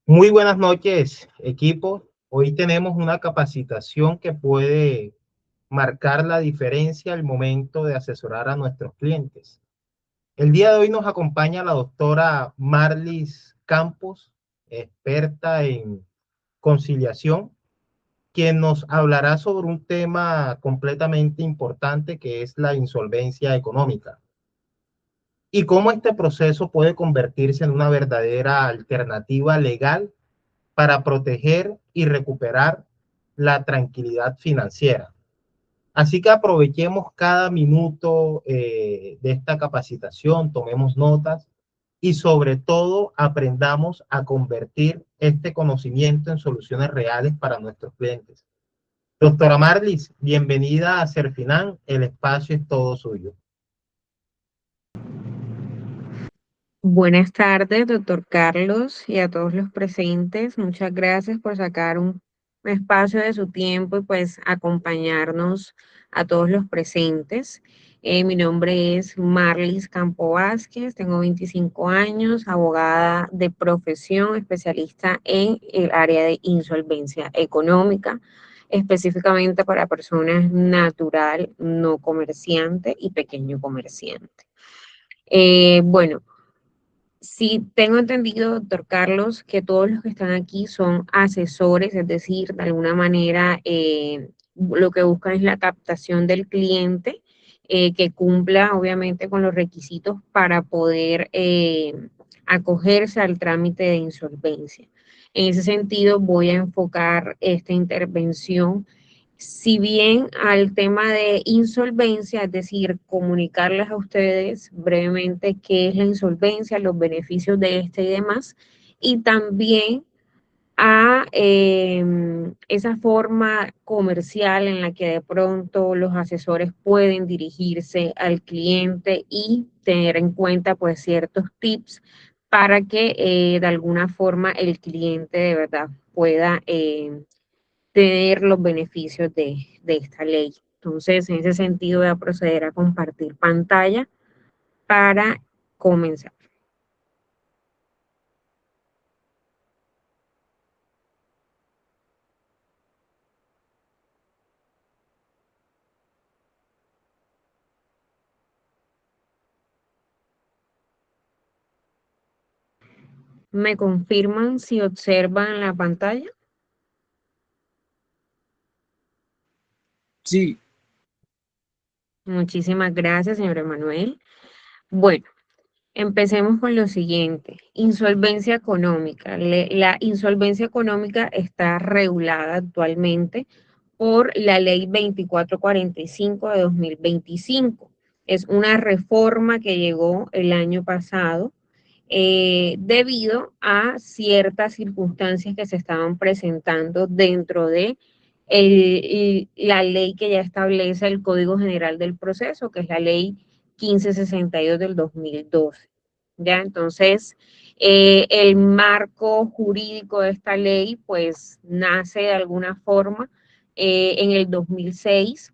Muy buenas noches, equipo. Hoy tenemos una capacitación que puede marcar la diferencia al momento de asesorar a nuestros clientes. El día de hoy nos acompaña la doctora Marlis Campos, experta en conciliación, quien nos hablará sobre un tema completamente importante que es la insolvencia económica y cómo este proceso puede convertirse en una verdadera alternativa legal para proteger y recuperar la tranquilidad financiera. Así que aprovechemos cada minuto de esta capacitación, tomemos notas y sobre todo aprendamos a convertir este conocimiento en soluciones reales para nuestros clientes. Doctora Marlis, bienvenida a Serfinan, el espacio es todo suyo. Buenas tardes, doctor Carlos, y a todos los presentes. Muchas gracias por sacar un espacio de su tiempo y pues acompañarnos a todos los presentes. Mi nombre es Marlis Campo Vázquez, tengo 25 años, abogada de profesión, especialista en el área de insolvencia económica, específicamente para personas natural, no comerciante y pequeño comerciante. Bueno. Sí, tengo entendido, doctor Carlos, que todos los que están aquí son asesores, es decir, de alguna manera lo que buscan es la captación del cliente, que cumpla obviamente con los requisitos para poder acogerse al trámite de insolvencia. En ese sentido, voy a enfocar esta intervención si bien al tema de insolvencia, es decir, comunicarles a ustedes brevemente qué es la insolvencia, los beneficios de esta y demás, y también a esa forma comercial en la que de pronto los asesores pueden dirigirse al cliente y tener en cuenta pues ciertos tips para que de alguna forma el cliente de verdad pueda tener los beneficios de esta ley. Entonces, en ese sentido, voy a proceder a compartir pantalla para comenzar. ¿Me confirman si observan la pantalla? Sí, Muchísimas gracias, señor Emanuel. Bueno, empecemos con lo siguiente. Insolvencia económica. La insolvencia económica está regulada actualmente por la ley 2445 de 2025. Es una reforma que llegó el año pasado debido a ciertas circunstancias que se estaban presentando dentro de la ley que ya establece el Código General del Proceso, que es la ley 1562 del 2012. ¿Ya? Entonces, el marco jurídico de esta ley, pues, nace de alguna forma en el 2006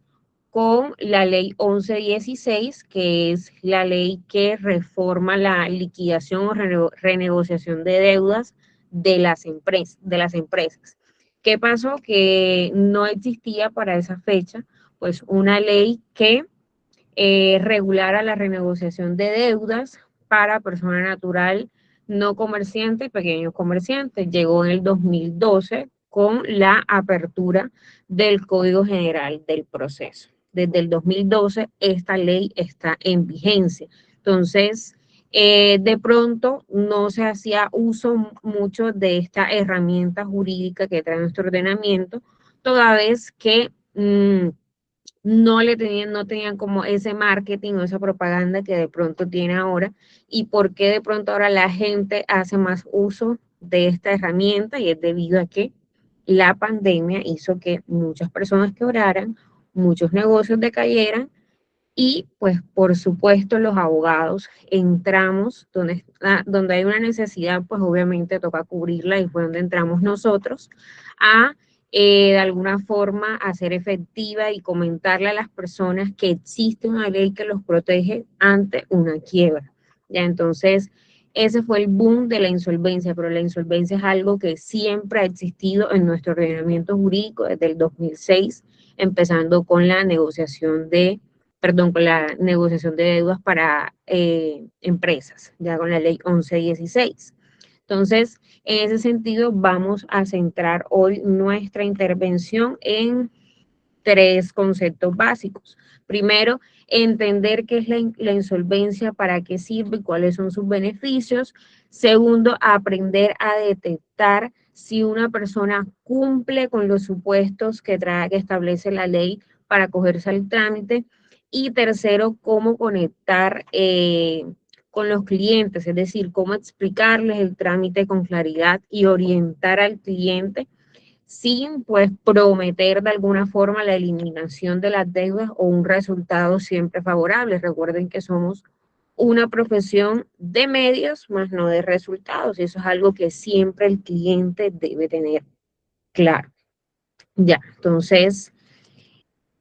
con la ley 1116, que es la ley que reforma la liquidación o renegociación de deudas de las empresas. ¿Qué pasó? Que no existía para esa fecha, pues, una ley que regulara la renegociación de deudas para persona natural no comerciante y pequeños comerciantes. Llegó en el 2012 con la apertura del Código General del Proceso. Desde el 2012 esta ley está en vigencia. Entonces, de pronto no se hacía uso mucho de esta herramienta jurídica que trae nuestro ordenamiento, toda vez que no tenían como ese marketing o esa propaganda que de pronto tiene ahora, y por qué de pronto ahora la gente hace más uso de esta herramienta, y es debido a que la pandemia hizo que muchas personas quebraran, muchos negocios decayeran, y pues por supuesto los abogados entramos donde hay una necesidad, pues obviamente toca cubrirla, y fue donde entramos nosotros a de alguna forma hacer efectiva y comentarle a las personas que existe una ley que los protege ante una quiebra. Ya entonces, Ese fue el boom de la insolvencia, pero la insolvencia es algo que siempre ha existido en nuestro ordenamiento jurídico desde el 2006, empezando con la negociación de, perdón, con la negociación de deudas para empresas, ya con la ley 1116. Entonces, en ese sentido, vamos a centrar hoy nuestra intervención en tres conceptos básicos. Primero, entender qué es la insolvencia, para qué sirve y cuáles son sus beneficios. Segundo, aprender a detectar si una persona cumple con los supuestos que establece la ley para acogerse al trámite. Y tercero, cómo conectar con los clientes, es decir, cómo explicarles el trámite con claridad y orientar al cliente sin pues prometer de alguna forma la eliminación de las deudas o un resultado siempre favorable. Recuerden que somos una profesión de medios, más no de resultados, y eso es algo que siempre el cliente debe tener claro. Ya, entonces,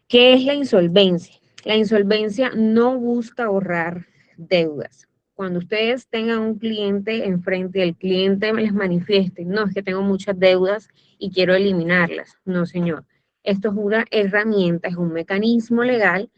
¿qué es la insolvencia? La insolvencia no busca ahorrar deudas. Cuando ustedes tengan un cliente enfrente y el cliente les manifieste, no, es que tengo muchas deudas y quiero eliminarlas. No, señor. Esto es una herramienta, es un mecanismo legal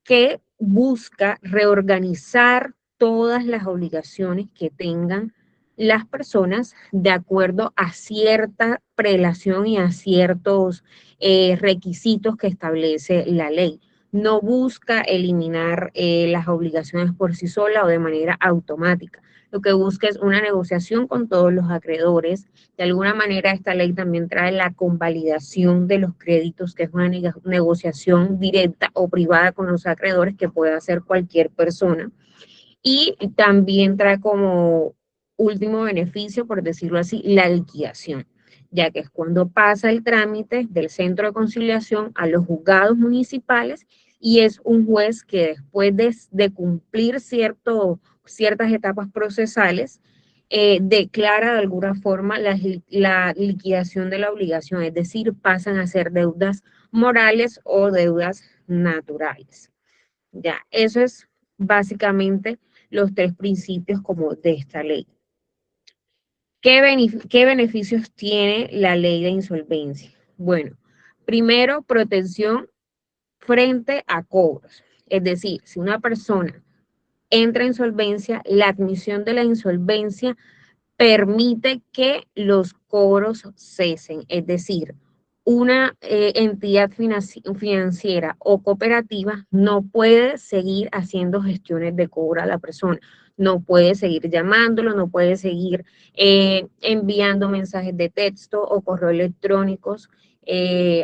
que busca reorganizar todas las obligaciones que tengan las personas de acuerdo a cierta prelación y a ciertos requisitos que establece la ley. No busca eliminar las obligaciones por sí sola o de manera automática. Lo que busca es una negociación con todos los acreedores. De alguna manera, esta ley también trae la convalidación de los créditos, que es una negociación directa o privada con los acreedores que puede hacer cualquier persona. Y también trae como último beneficio, por decirlo así, la liquidación, ya que es cuando pasa el trámite del centro de conciliación a los juzgados municipales y es un juez que después de cumplir ciertas etapas procesales, declara de alguna forma la liquidación de la obligación, es decir, pasan a ser deudas morales o deudas naturales. Ya, eso es básicamente los tres principios como de esta ley. ¿Qué beneficios tiene la ley de insolvencia? Bueno, primero, protección frente a cobros. Es decir, si una persona entra en insolvencia, la admisión de la insolvencia permite que los cobros cesen, es decir, una entidad financiera o cooperativa no puede seguir haciendo gestiones de cobro a la persona, no puede seguir llamándolo, no puede seguir enviando mensajes de texto o correo electrónicos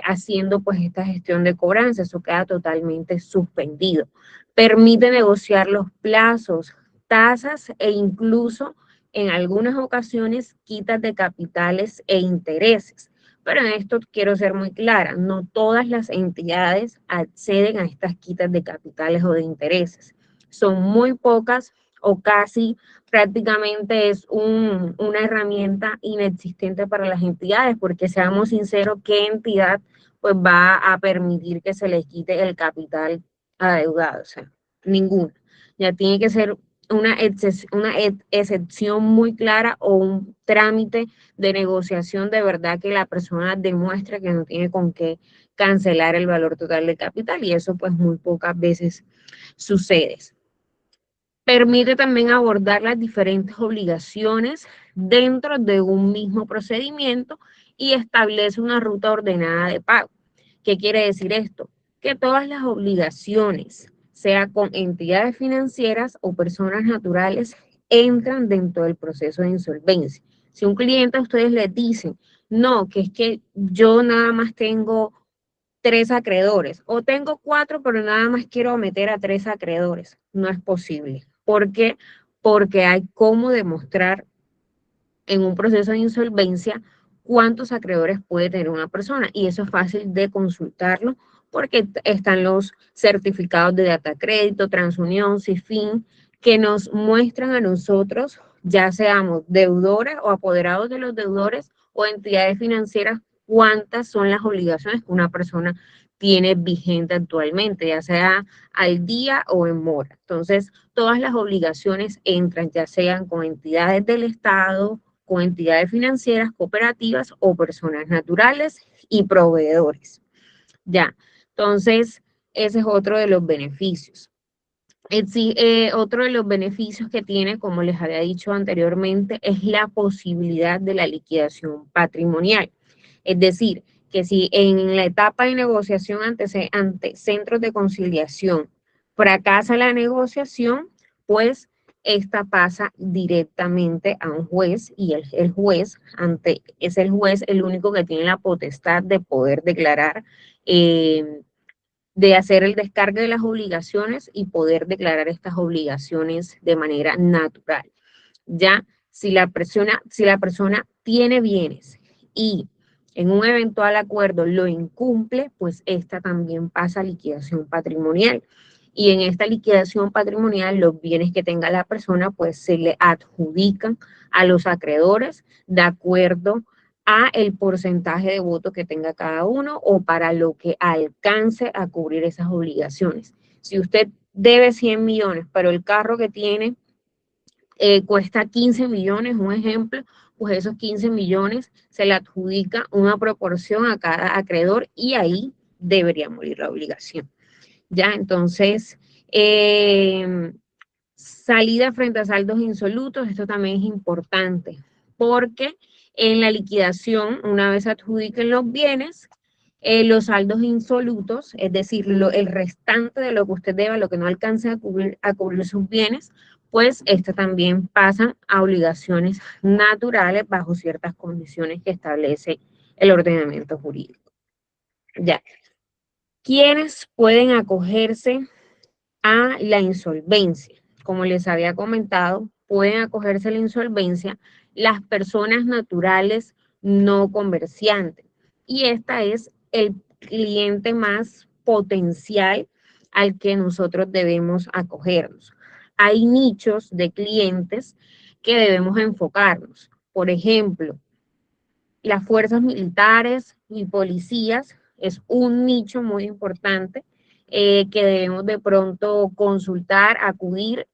haciendo pues esta gestión de cobranza, eso queda totalmente suspendido. Permite negociar los plazos, tasas e incluso en algunas ocasiones quitas de capitales e intereses. Pero en esto quiero ser muy clara, no todas las entidades acceden a estas quitas de capitales o de intereses. Son muy pocas o casi prácticamente es una herramienta inexistente para las entidades, porque seamos sinceros, ¿qué entidad pues va a permitir que se les quite el capital adeudado? O sea, ninguna. Ya tiene que ser una excepción muy clara o un trámite de negociación de verdad que la persona demuestre que no tiene con qué cancelar el valor total del capital y eso pues muy pocas veces sucede. Permite también abordar las diferentes obligaciones dentro de un mismo procedimiento y establece una ruta ordenada de pago. ¿Qué quiere decir esto? Que todas las obligaciones, sea con entidades financieras o personas naturales, entran dentro del proceso de insolvencia. Si un cliente a ustedes les dicen, no, que es que yo nada más tengo 3 acreedores o tengo 4, pero nada más quiero meter a 3 acreedores, no es posible. ¿Por qué? Porque hay cómo demostrar en un proceso de insolvencia cuántos acreedores puede tener una persona y eso es fácil de consultarlo porque están los certificados de data crédito, Transunión, CIFIN, que nos muestran a nosotros, ya seamos deudores o apoderados de los deudores o entidades financieras, cuántas son las obligaciones que una persona tiene vigente actualmente, ya sea al día o en mora. Entonces, todas las obligaciones entran, ya sean con entidades del Estado, con entidades financieras, cooperativas o personas naturales y proveedores. Ya, entonces, ese es otro de los beneficios. Otro de los beneficios que tiene, como les había dicho anteriormente, es la posibilidad de la liquidación patrimonial. Es decir, que si en la etapa de negociación ante centros de conciliación fracasa la negociación, pues esta pasa directamente a un juez y el juez es el juez el único que tiene la potestad de poder declarar de hacer el descargue de las obligaciones y poder declarar estas obligaciones de manera natural. Ya, si la persona tiene bienes y en un eventual acuerdo lo incumple, pues esta también pasa a liquidación patrimonial. Y en esta liquidación patrimonial, los bienes que tenga la persona, pues se le adjudican a los acreedores de acuerdo a el porcentaje de votos que tenga cada uno o para lo que alcance a cubrir esas obligaciones. Si usted debe 100 millones, pero el carro que tiene cuesta 15 millones, un ejemplo, pues esos 15 millones se le adjudica una proporción a cada acreedor y ahí debería morir la obligación. Ya, entonces, salida frente a saldos insolutos, esto también es importante, porque en la liquidación, una vez adjudiquen los bienes, los saldos insolutos, es decir, el restante de lo que usted deba, lo que no alcance a cubrir sus bienes, pues esto también pasan a obligaciones naturales bajo ciertas condiciones que establece el ordenamiento jurídico. Ya. ¿Quiénes pueden acogerse a la insolvencia? Como les había comentado, pueden acogerse a la insolvencia las personas naturales no comerciantes. Y esta es el cliente más potencial al que nosotros debemos acogernos. Hay nichos de clientes que debemos enfocarnos. Por ejemplo, las fuerzas militares y policías es un nicho muy importante que debemos de pronto consultar, acudir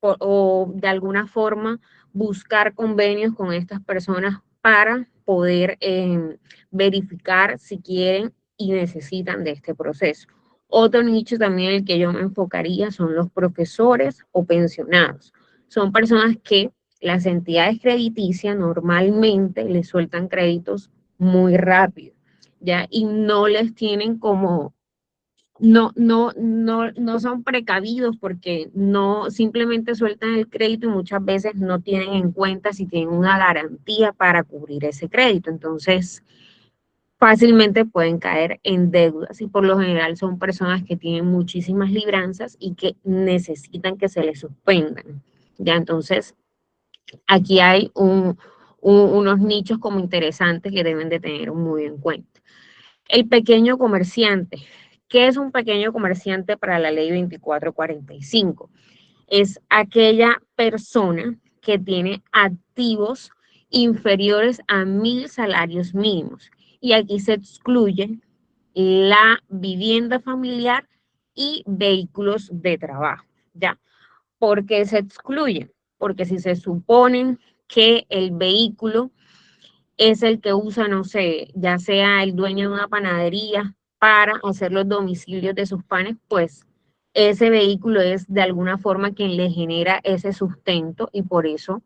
o de alguna forma buscar convenios con estas personas para poder verificar si quieren y necesitan de este proceso. Otro nicho también en el que yo me enfocaría son los profesores o pensionados. Son personas que las entidades crediticias normalmente les sueltan créditos muy rápido, ¿ya? Y no les tienen como, no son precavidos porque no simplemente sueltan el crédito y muchas veces no tienen en cuenta si tienen una garantía para cubrir ese crédito. Entonces, fácilmente pueden caer en deudas y por lo general son personas que tienen muchísimas libranzas y que necesitan que se les suspendan, ¿ya? Entonces, aquí hay unos nichos como interesantes que deben de tener muy en cuenta. El pequeño comerciante. ¿Qué es un pequeño comerciante para la ley 2445? Es aquella persona que tiene activos inferiores a 1.000 salarios mínimos. Y aquí se excluye la vivienda familiar y vehículos de trabajo, ¿ya? ¿Por qué se excluyen? Porque si se supone que el vehículo es el que usa, no sé, ya sea el dueño de una panadería para hacer los domicilios de sus panes, pues ese vehículo es de alguna forma quien le genera ese sustento y por eso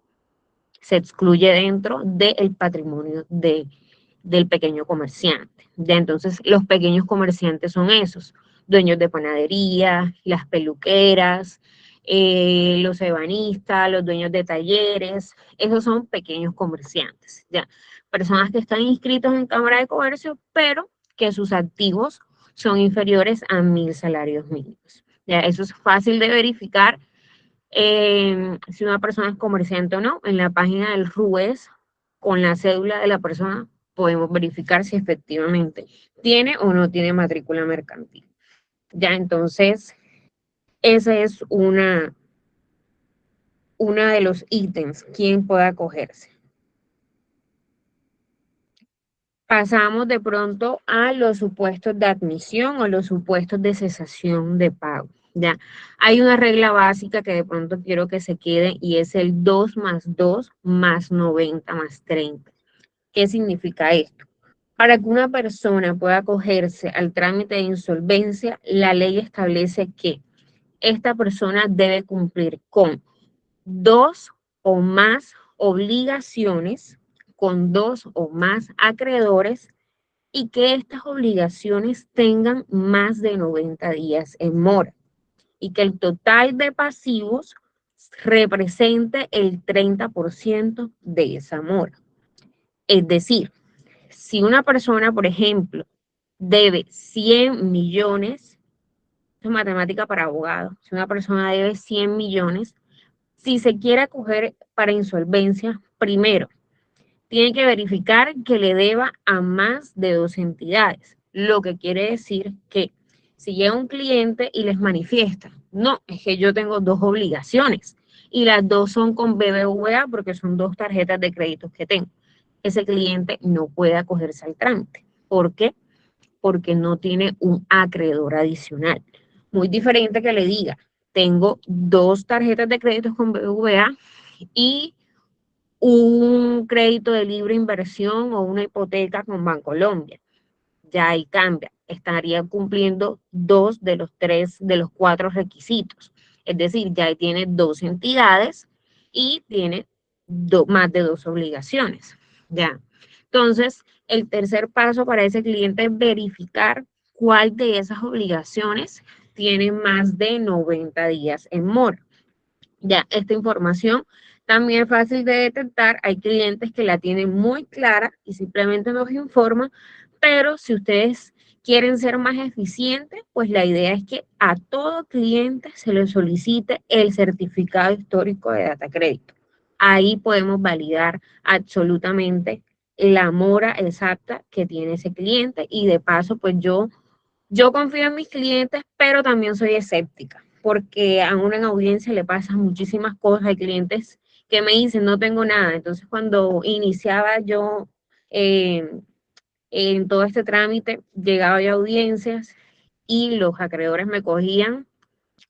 se excluye dentro del patrimonio del pequeño comerciante. Ya entonces los pequeños comerciantes son esos, dueños de panadería, las peluqueras, los ebanistas, los dueños de talleres, esos son pequeños comerciantes, ya. Personas que están inscritos en Cámara de Comercio, pero que sus activos son inferiores a 1.000 salarios mínimos. Ya, eso es fácil de verificar si una persona es comerciante o no. En la página del RUES, con la cédula de la persona, podemos verificar si efectivamente tiene o no tiene matrícula mercantil. Ya, entonces, ese es una de los ítems, quién puede acogerse. pasamos de pronto a los supuestos de admisión o los supuestos de cesación de pago. Ya, hay una regla básica que de pronto quiero que se quede y es el 2 más 2 más 90 más 30. ¿Qué significa esto? Para que una persona pueda acogerse al trámite de insolvencia, la ley establece que esta persona debe cumplir con dos o más obligaciones, con dos o más acreedores y que estas obligaciones tengan más de 90 días en mora y que el total de pasivos represente el 30% de esa mora. Es decir, si una persona, por ejemplo, debe 100 millones, es matemática para abogados, si una persona debe 100 millones, si se quiere acoger para insolvencia, primero, tiene que verificar que le deba a más de dos entidades, lo que quiere decir que si llega un cliente y les manifiesta, no, es que yo tengo dos obligaciones y las dos son con BBVA porque son dos tarjetas de créditos que tengo. Ese cliente no puede acogerse al trámite. ¿Por qué? Porque no tiene un acreedor adicional. Muy diferente que le diga, tengo dos tarjetas de créditos con BBVA y un crédito de libre inversión o una hipoteca con Bancolombia. Ya ahí cambia. Estaría cumpliendo dos de los tres, de los cuatro requisitos. Es decir, ya ahí tiene dos entidades y tiene más de dos obligaciones. Ya. Entonces, el tercer paso para ese cliente es verificar cuál de esas obligaciones tiene más de 90 días en mora. Ya, esta información también es fácil de detectar. Hay clientes que la tienen muy clara y simplemente nos informan, pero si ustedes quieren ser más eficientes, pues la idea es que a todo cliente se le solicite el certificado histórico de data crédito. Ahí podemos validar absolutamente la mora exacta que tiene ese cliente y de paso, pues yo confío en mis clientes, pero también soy escéptica, porque a uno en audiencia le pasan muchísimas cosas. Hay clientes que me dicen, no tengo nada. Entonces, cuando iniciaba yo eh, en todo este trámite, llegaba yo a audiencias y los acreedores me cogían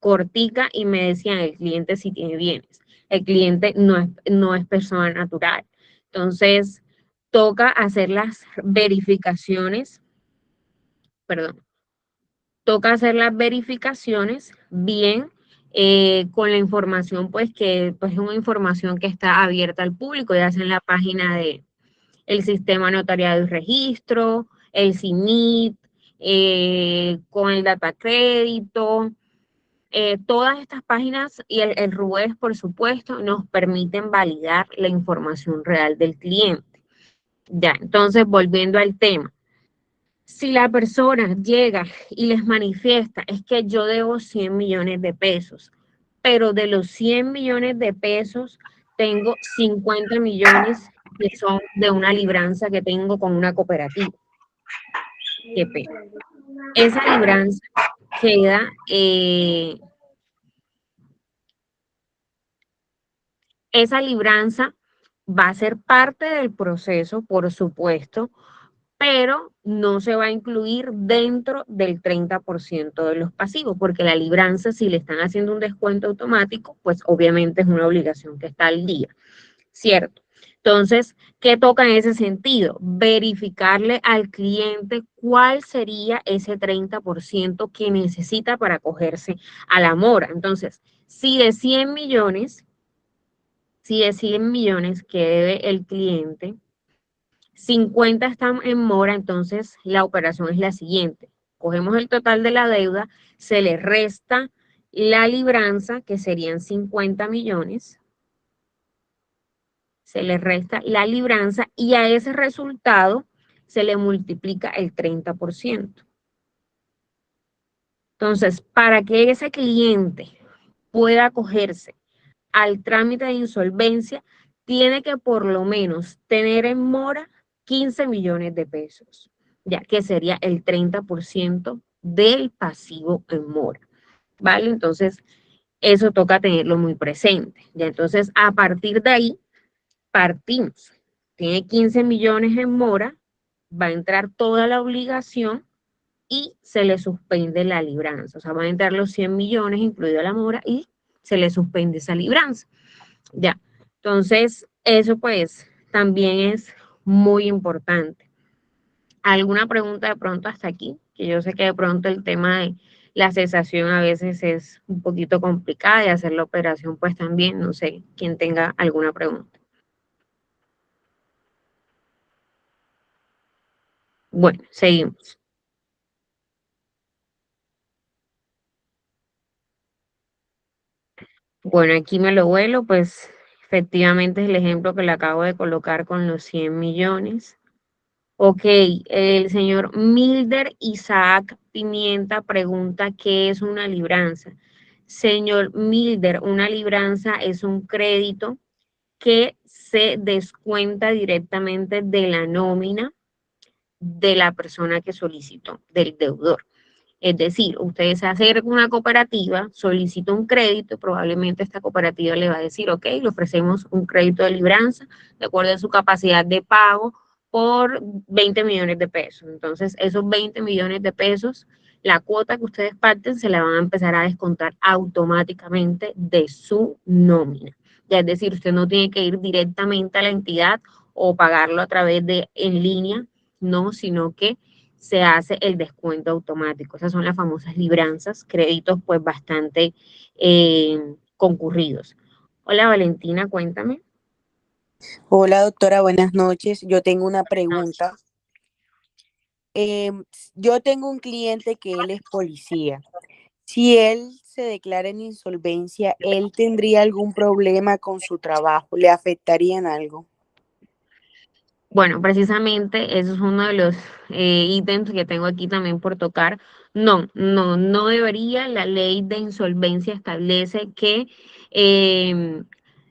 cortica y me decían, el cliente sí tiene bienes. El cliente no es persona natural. Entonces, toca hacer las verificaciones, perdón, toca hacer las verificaciones bien con la información, pues que pues, es una información que está abierta al público, ya sea en la página de el Sistema Notariado y Registro, el CINIT, con el Data Crédito. Todas estas páginas y el RUES, por supuesto, nos permiten validar la información real del cliente. Ya, entonces, volviendo al tema. Si la persona llega y les manifiesta, es que yo debo 100 millones de pesos, pero de los 100 millones de pesos tengo 50 millones que son de una libranza que tengo con una cooperativa. Qué pena. Esa libranza queda, esa libranza va a ser parte del proceso, por supuesto, pero no se va a incluir dentro del 30% de los pasivos, porque la libranza, si le están haciendo un descuento automático, pues obviamente es una obligación que está al día, ¿cierto? Entonces, ¿qué toca en ese sentido? Verificarle al cliente cuál sería ese 30% que necesita para acogerse a la mora. Entonces, si de 100 millones, si de 100 millones que debe el cliente, 50 están en mora, entonces la operación es la siguiente. Cogemos el total de la deuda, se le resta la libranza, que serían 50 millones, se le resta la libranza y a ese resultado se le multiplica el 30%. Entonces, para que ese cliente pueda acogerse al trámite de insolvencia, tiene que por lo menos tener en mora 15 millones de pesos, ya que sería el 30% del pasivo en mora, ¿vale? Entonces, eso toca tenerlo muy presente, ya entonces a partir de ahí partimos. Tiene 15 millones en mora, va a entrar toda la obligación y se le suspende la libranza. O sea, van a entrar los 100 millones, incluido la mora, y se le suspende esa libranza. Ya. Entonces, eso pues también es muy importante. ¿Alguna pregunta de pronto hasta aquí? Que yo sé que de pronto el tema de la cesación a veces es un poquito complicada y hacer la operación pues también, no sé, quién tenga alguna pregunta. Bueno, seguimos. Bueno, aquí me lo vuelo, pues efectivamente es el ejemplo que le acabo de colocar con los 100 millones. Ok, el señor Milder Isaac Pimienta pregunta qué es una libranza. Señor Milder, una libranza es un crédito que se descuenta directamente de la nómina de la persona que solicitó, del deudor. Es decir, usted se acerca a una cooperativa, solicita un crédito, probablemente esta cooperativa le va a decir, ok, le ofrecemos un crédito de libranza de acuerdo a su capacidad de pago por 20 millones de pesos. Entonces, esos 20 millones de pesos, la cuota que ustedes parten se la van a empezar a descontar automáticamente de su nómina. Ya es decir, usted no tiene que ir directamente a la entidad o pagarlo a través de en línea, no, sino que se hace el descuento automático. Esas son las famosas libranzas, créditos pues bastante concurridos. Hola Valentina, cuéntame. Hola doctora, buenas noches. Yo tengo una pregunta. Yo tengo un cliente que él es policía. Si él se declara en insolvencia, ¿él tendría algún problema con su trabajo? ¿Le afectaría en algo? Bueno, precisamente eso es uno de los ítems que tengo aquí también por tocar. No debería. La ley de insolvencia establece que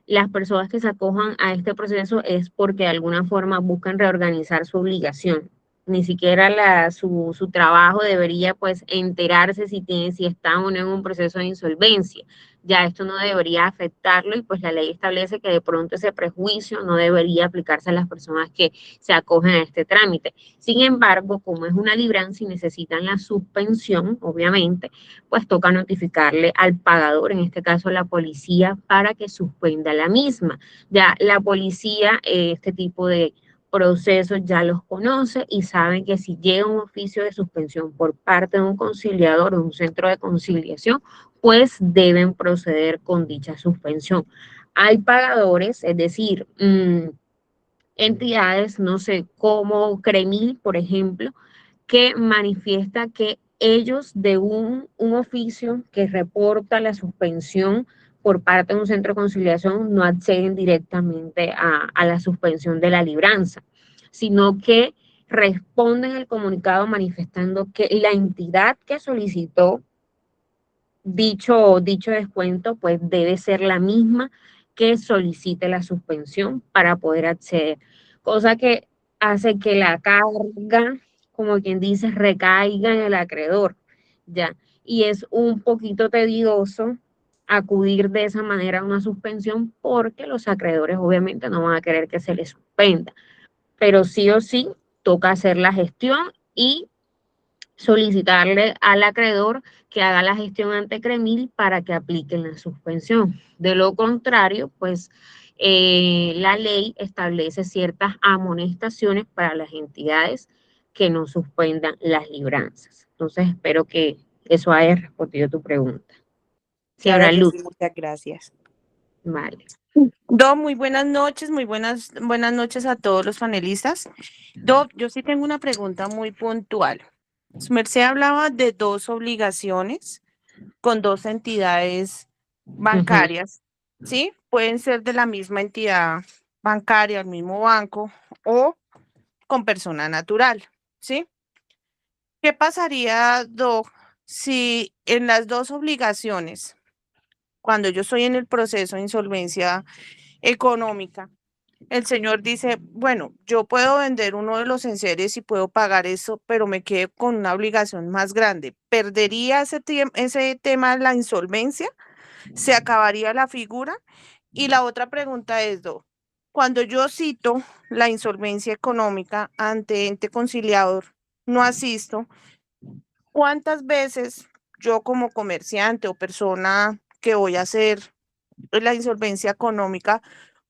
las personas que se acojan a este proceso es porque de alguna forma buscan reorganizar su obligación. Ni siquiera su trabajo debería pues enterarse si está o no en un proceso de insolvencia. Ya esto no debería afectarlo y pues la ley establece que de pronto ese prejuicio no debería aplicarse a las personas que se acogen a este trámite. Sin embargo, como es una libranza y necesitan la suspensión, obviamente, pues toca notificarle al pagador, en este caso la policía, para que suspenda la misma. Ya la policía, este tipo de procesos ya los conoce y saben que si llega un oficio de suspensión por parte de un conciliador o un centro de conciliación, pues deben proceder con dicha suspensión. Hay pagadores, es decir, entidades, no sé, como Cremil, por ejemplo, que manifiesta que ellos de un oficio que reporta la suspensión por parte de un centro de conciliación no acceden directamente a la suspensión de la libranza, sino que responden el comunicado manifestando que la entidad que solicitó dicho descuento pues debe ser la misma que solicite la suspensión para poder acceder, cosa que hace que la carga, como quien dice, recaiga en el acreedor, ¿ya? Y es un poquito tedioso acudir de esa manera a una suspensión porque los acreedores obviamente no van a querer que se les suspenda, pero sí o sí toca hacer la gestión y solicitarle al acreedor que haga la gestión ante Cremil para que apliquen la suspensión. De lo contrario, pues la ley establece ciertas amonestaciones para las entidades que no suspendan las libranzas. Entonces, espero que eso haya respondido tu pregunta. Claro Señora que Luz, sí, muchas gracias. vale. Muy buenas noches, buenas noches a todos los panelistas. Yo sí tengo una pregunta muy puntual. Su merced hablaba de dos obligaciones con dos entidades Ujú. bancarias, ¿sí? Pueden ser de la misma entidad bancaria, el mismo banco o con persona natural, ¿sí? ¿Qué pasaría, Doc, si en las dos obligaciones, cuando yo estoy en el proceso de insolvencia económica, el señor dice, bueno, yo puedo vender uno de los enseres y puedo pagar eso, pero me quedé con una obligación más grande? ¿Perdería ese tema de la insolvencia? ¿Se acabaría la figura? Y la otra pregunta es, Doc, cuando yo cito la insolvencia económica ante ente conciliador, no asisto, ¿cuántas veces yo como comerciante o persona que voy a hacer la insolvencia económica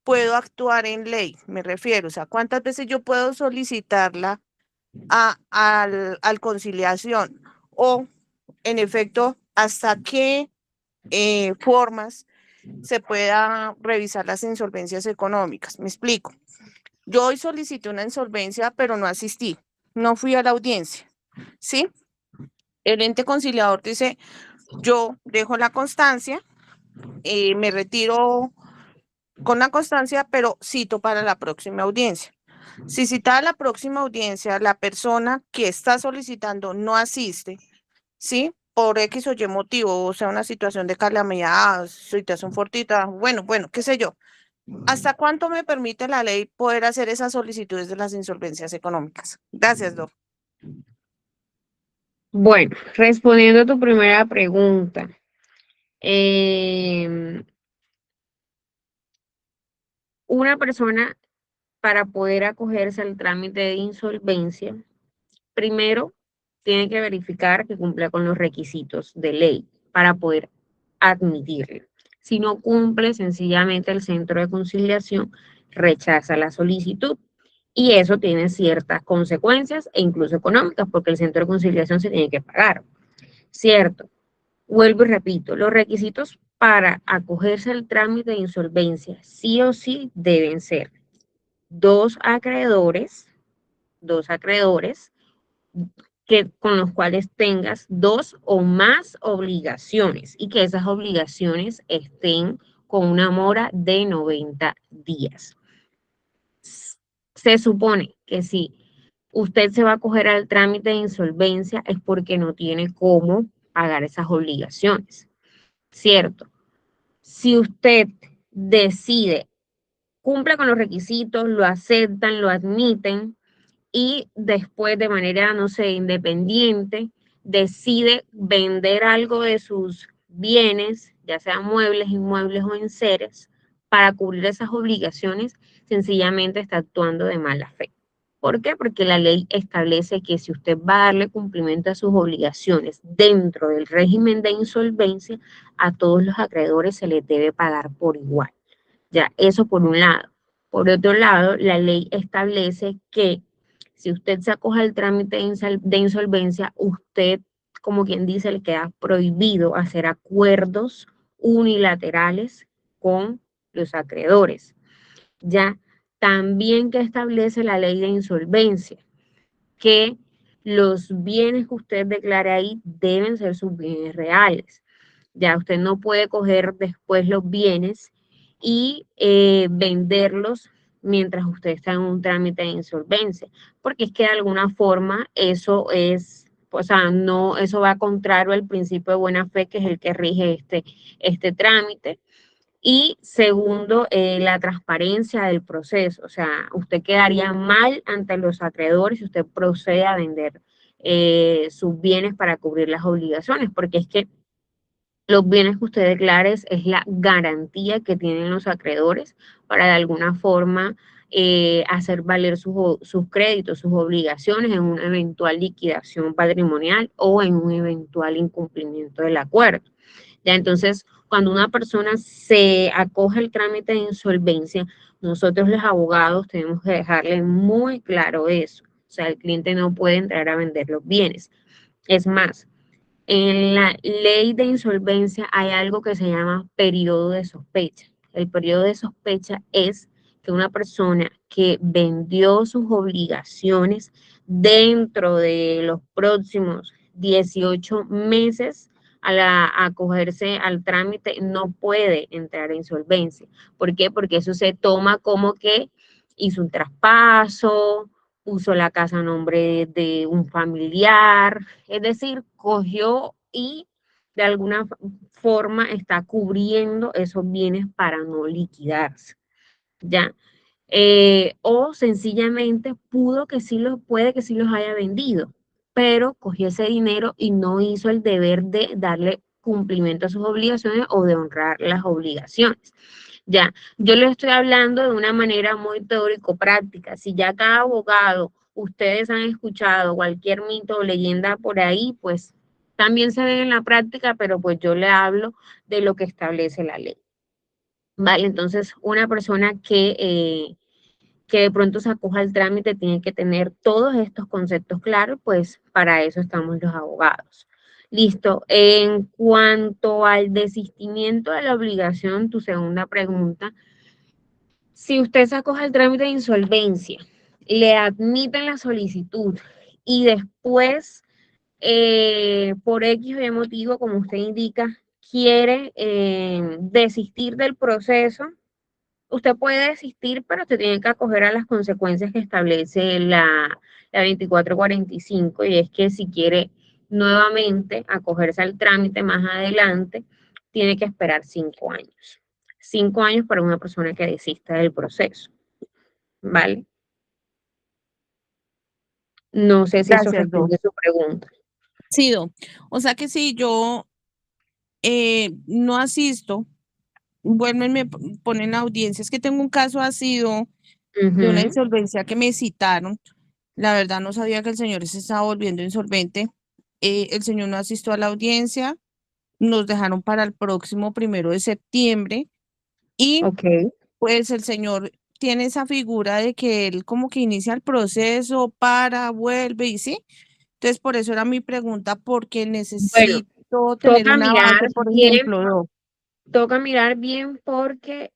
puedo actuar en ley? Me refiero, o sea, ¿cuántas veces yo puedo solicitarla al conciliación? O, en efecto, ¿hasta qué formas se pueda revisar las insolvencias económicas? Me explico. Yo hoy solicité una insolvencia, pero no asistí, no fui a la audiencia, ¿sí? El ente conciliador dice, yo dejo la constancia, me retiro con la constancia, pero cito para la próxima audiencia. Si citada la próxima audiencia, la persona que está solicitando no asiste, ¿sí? Por X o Y motivo, o sea, una situación de calamidad, situación fortuita, bueno, qué sé yo. ¿Hasta cuánto me permite la ley poder hacer esas solicitudes de las insolvencias económicas? Gracias, Doc. Bueno, respondiendo a tu primera pregunta, una persona para poder acogerse al trámite de insolvencia, primero tiene que verificar que cumpla con los requisitos de ley para poder admitirlo. Si no cumple, sencillamente el centro de conciliación rechaza la solicitud. Y eso tiene ciertas consecuencias e incluso económicas, porque el centro de conciliación se tiene que pagar, ¿cierto? Vuelvo y repito, los requisitos para acogerse al trámite de insolvencia sí o sí deben ser dos acreedores con los cuales tengas dos o más obligaciones y que esas obligaciones estén con una mora de 90 días. Se supone que si usted se va a coger al trámite de insolvencia es porque no tiene cómo pagar esas obligaciones, ¿cierto? Si usted decide, cumple con los requisitos, lo aceptan, lo admiten y después de manera, no sé, independiente, decide vender algo de sus bienes, ya sean muebles, inmuebles o enseres, para cubrir esas obligaciones, sencillamente está actuando de mala fe. ¿Por qué? Porque la ley establece que si usted va a darle cumplimiento a sus obligaciones dentro del régimen de insolvencia, a todos los acreedores se les debe pagar por igual. Ya, eso por un lado. Por otro lado, la ley establece que si usted se acoge al trámite de insolvencia, usted, como quien dice, le queda prohibido hacer acuerdos unilaterales con los acreedores. Ya, también que establece la ley de insolvencia, que los bienes que usted declare ahí deben ser sus bienes reales. Ya usted no puede coger después los bienes y venderlos mientras usted está en un trámite de insolvencia, porque es que de alguna forma eso es, o sea, no, eso va contrario al principio de buena fe, que es el que rige este trámite. Y segundo, la transparencia del proceso. O sea, usted quedaría mal ante los acreedores si usted procede a vender sus bienes para cubrir las obligaciones, porque es que los bienes que usted declare es la garantía que tienen los acreedores para de alguna forma hacer valer sus créditos, sus obligaciones en una eventual liquidación patrimonial o en un eventual incumplimiento del acuerdo. Ya entonces, cuando una persona se acoge al trámite de insolvencia, nosotros los abogados tenemos que dejarle muy claro eso. O sea, el cliente no puede entrar a vender los bienes. Es más, en la ley de insolvencia hay algo que se llama periodo de sospecha. El periodo de sospecha es que una persona que vendió sus obligaciones dentro de los próximos 18 meses al acogerse al trámite no puede entrar en insolvencia. ¿Por qué? Porque eso se toma como que hizo un traspaso, puso la casa a nombre de un familiar, es decir, cogió y de alguna forma está cubriendo esos bienes para no liquidarse, ¿ya? O sencillamente puede que sí los haya vendido, pero cogió ese dinero y no hizo el deber de darle cumplimiento a sus obligaciones o de honrar las obligaciones. Ya, yo le estoy hablando de una manera muy teórico-práctica. Si ya cada abogado, ustedes han escuchado cualquier mito o leyenda por ahí, pues también se ven en la práctica, pero pues yo le hablo de lo que establece la ley. Vale, entonces una persona que de pronto se acoja al trámite tiene que tener todos estos conceptos claros, pues para eso estamos los abogados. Listo. En cuanto al desistimiento de la obligación, tu segunda pregunta, si usted se acoge al trámite de insolvencia, le admiten la solicitud y después, por X o Y motivo, como usted indica, quiere desistir del proceso, usted puede desistir, pero usted tiene que acoger a las consecuencias que establece la 2445, y es que si quiere nuevamente acogerse al trámite más adelante, tiene que esperar 5 años. 5 años para una persona que desista del proceso, ¿vale? No sé si eso Gracias, Do. responde a su pregunta. Sí, Do. O sea que si yo no asisto, vuelven, me ponen audiencias, que tengo un caso así, Do, de una Ujú. insolvencia que me citaron. La verdad no sabía que el señor se estaba volviendo insolvente. El señor no asistió a la audiencia, nos dejaron para el próximo 1 de septiembre y Ok. pues el señor tiene esa figura de que él como que inicia el proceso, para, vuelve y sí. Entonces por eso era mi pregunta, porque Bueno, necesito tener toca un mirar avance, por bien. ejemplo, Do. Toca mirar bien porque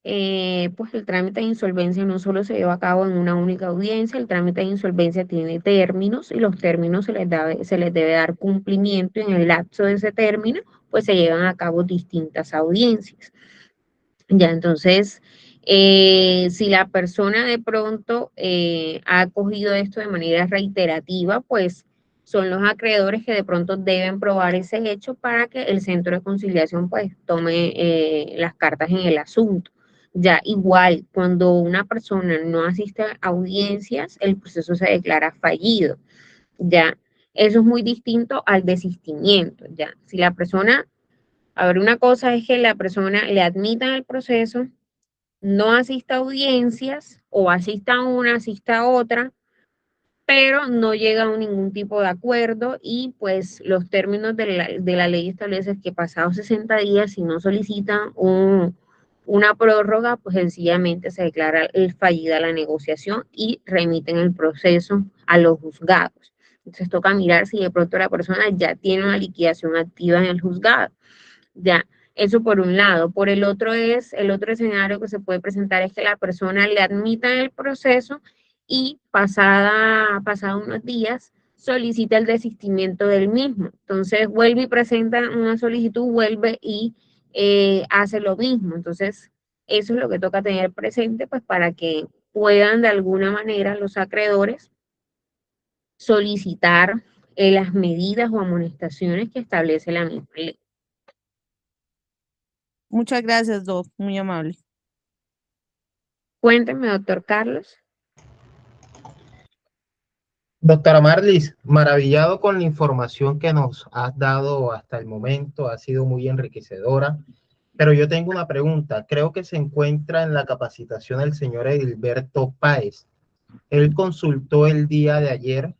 pues el trámite de insolvencia no solo se lleva a cabo en una única audiencia, el trámite de insolvencia tiene términos y los términos se les debe dar cumplimiento, y en el lapso de ese término pues se llevan a cabo distintas audiencias. Ya, entonces, si la persona de pronto ha acogido esto de manera reiterativa, pues son los acreedores que de pronto deben probar ese hecho para que el centro de conciliación pues tome las cartas en el asunto. Ya, igual, cuando una persona no asiste a audiencias, el proceso se declara fallido. Ya, eso es muy distinto al desistimiento. Ya, si la persona, a ver, una cosa es que la persona le admitan el proceso, no asista a audiencias o asista a una, asista a otra, pero no llega a ningún tipo de acuerdo, y pues los términos de la ley establecen que pasados 60 días, si no solicitan una prórroga, pues sencillamente se declara fallida la negociación y remiten el proceso a los juzgados. Entonces toca mirar si de pronto la persona ya tiene una liquidación activa en el juzgado. Ya, eso por un lado. Por el otro el otro escenario que se puede presentar es que la persona le admita el proceso y pasada unos días solicita el desistimiento del mismo. Entonces vuelve y presenta una solicitud, vuelve y hace lo mismo. Entonces, eso es lo que toca tener presente, pues para que puedan de alguna manera los acreedores solicitar las medidas o amonestaciones que establece la misma ley. Muchas gracias, Do, muy amable. Cuénteme, doctor Carlos. Doctora Marlis, maravillado con la información que nos has dado hasta el momento, ha sido muy enriquecedora, pero yo tengo una pregunta. Creo que se encuentra en la capacitación el señor Edilberto Páez. Él consultó el día de ayer,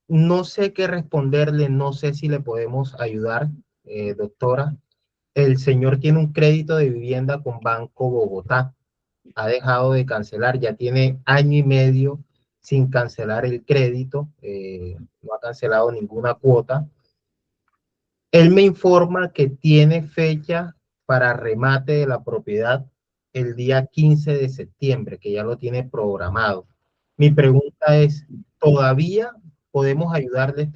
no sé qué responderle, no sé si le podemos ayudar, doctora. El señor tiene un crédito de vivienda con Banco Bogotá, ha dejado de cancelar, ya tiene año y medio sin cancelar el crédito, no ha cancelado ninguna cuota. Él me informa que tiene fecha para remate de la propiedad el día 15 de septiembre, que ya lo tiene programado. Mi pregunta es, ¿todavía podemos ayudarle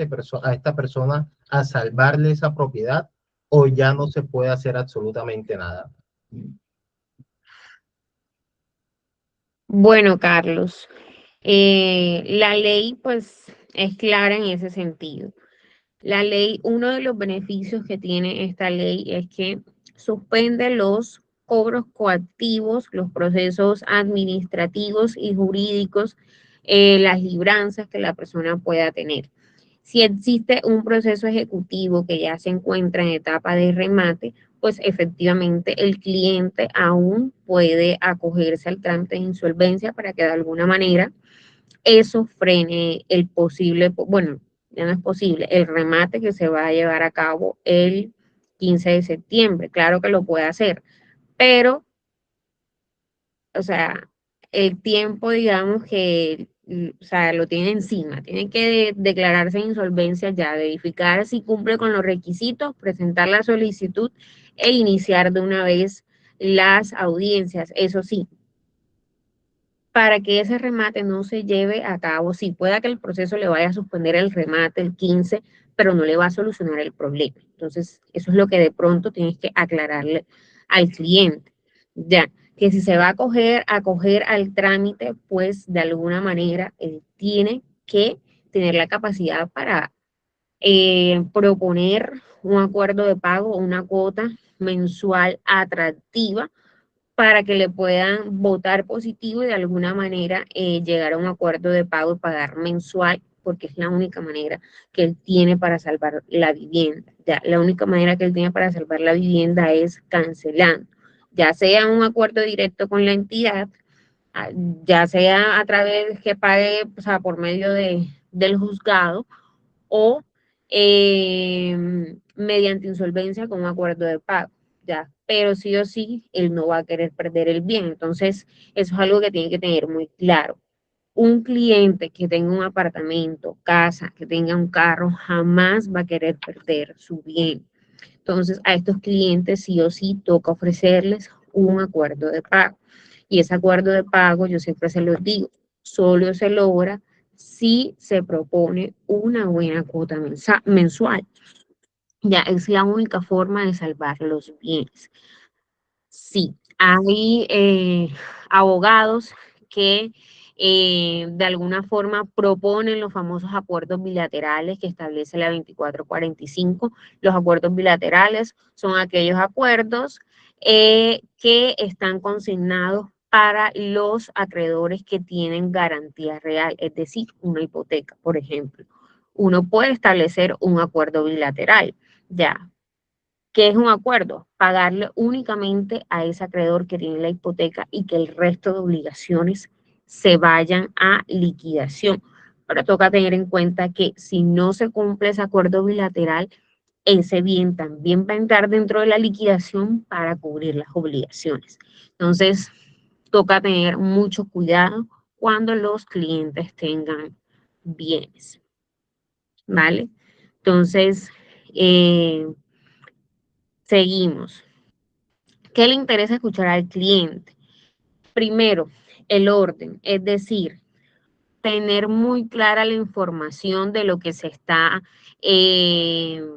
a esta persona a salvarle esa propiedad o ya no se puede hacer absolutamente nada? Bueno, Carlos, la ley pues es clara en ese sentido. La ley, uno de los beneficios que tiene esta ley es que suspende los cobros coactivos, los procesos administrativos y jurídicos, las libranzas que la persona pueda tener. Si existe un proceso ejecutivo que ya se encuentra en etapa de remate, pues efectivamente el cliente aún puede acogerse al trámite de insolvencia para que de alguna manera eso frene el posible, bueno, ya no es posible, el remate que se va a llevar a cabo el 15 de septiembre. Claro que lo puede hacer, pero, o sea, el tiempo, digamos que, o sea, lo tiene encima, tiene que declararse en insolvencia ya, verificar si cumple con los requisitos, presentar la solicitud e iniciar de una vez las audiencias. Eso sí, para que ese remate no se lleve a cabo, sí, pueda que el proceso le vaya a suspender el remate el 15, pero no le va a solucionar el problema. Entonces, eso es lo que de pronto tienes que aclararle al cliente. Ya, que si se va a acoger al trámite, pues de alguna manera él tiene que tener la capacidad para proponer un acuerdo de pago o una cuota mensual atractiva para que le puedan votar positivo y de alguna manera llegar a un acuerdo de pago y pagar mensual, porque es la única manera que él tiene para salvar la vivienda. Ya, la única manera que él tiene para salvar la vivienda es cancelando, ya sea un acuerdo directo con la entidad, ya sea a través que pague, o sea, por medio del juzgado o mediante insolvencia con un acuerdo de pago, ya, pero sí o sí, él no va a querer perder el bien. Entonces, eso es algo que tiene que tener muy claro. Un cliente que tenga un apartamento, casa, que tenga un carro, jamás va a querer perder su bien. Entonces, a estos clientes sí o sí toca ofrecerles un acuerdo de pago. Y ese acuerdo de pago, yo siempre se los digo, solo se logra si se propone una buena cuota mensual. Ya es la única forma de salvar los bienes. Sí, hay abogados que de alguna forma proponen los famosos acuerdos bilaterales que establece la 2445. Los acuerdos bilaterales son aquellos acuerdos que están consignados para los acreedores que tienen garantía real, es decir, una hipoteca, por ejemplo. Uno puede establecer un acuerdo bilateral, ya, ¿qué es un acuerdo? Pagarle únicamente a ese acreedor que tiene la hipoteca y que el resto de obligaciones se vayan a liquidación. Pero toca tener en cuenta que si no se cumple ese acuerdo bilateral, ese bien también va a entrar dentro de la liquidación para cubrir las obligaciones. Entonces, toca tener mucho cuidado cuando los clientes tengan bienes, ¿vale? Entonces, seguimos. ¿Qué le interesa escuchar al cliente? Primero, el orden, es decir, tener muy clara la información de lo que se está, de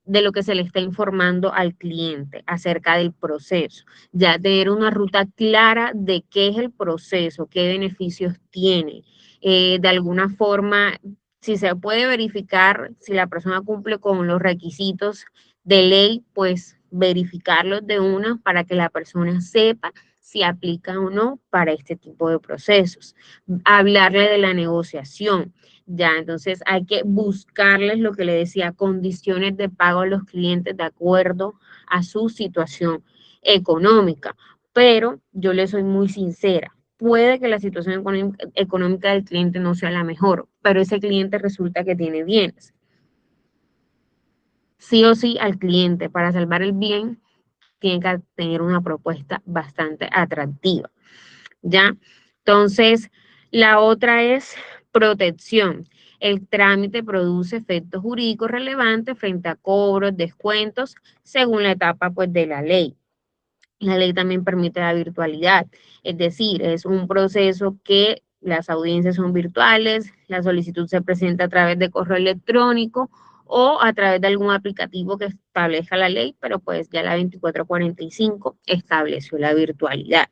lo que se le está informando al cliente acerca del proceso. Ya tener una ruta clara de qué es el proceso, qué beneficios tiene. De alguna forma, si se puede verificar si la persona cumple con los requisitos de ley, pues verificarlos de una para que la persona sepa si aplica o no para este tipo de procesos. Hablarle de la negociación. Ya, entonces hay que buscarles lo que le decía, condiciones de pago a los clientes de acuerdo a su situación económica. Pero yo le soy muy sincera, puede que la situación económica del cliente no sea la mejor, pero ese cliente resulta que tiene bienes. Sí o sí al cliente, para salvar el bien, tiene que tener una propuesta bastante atractiva. ¿Ya? Entonces, la otra es protección. El trámite produce efectos jurídicos relevantes frente a cobros, descuentos, según la etapa pues, de la ley. La ley también permite la virtualidad, es decir, es un proceso que las audiencias son virtuales, la solicitud se presenta a través de correo electrónico o a través de algún aplicativo que establezca la ley, pero pues ya la 2445 estableció la virtualidad.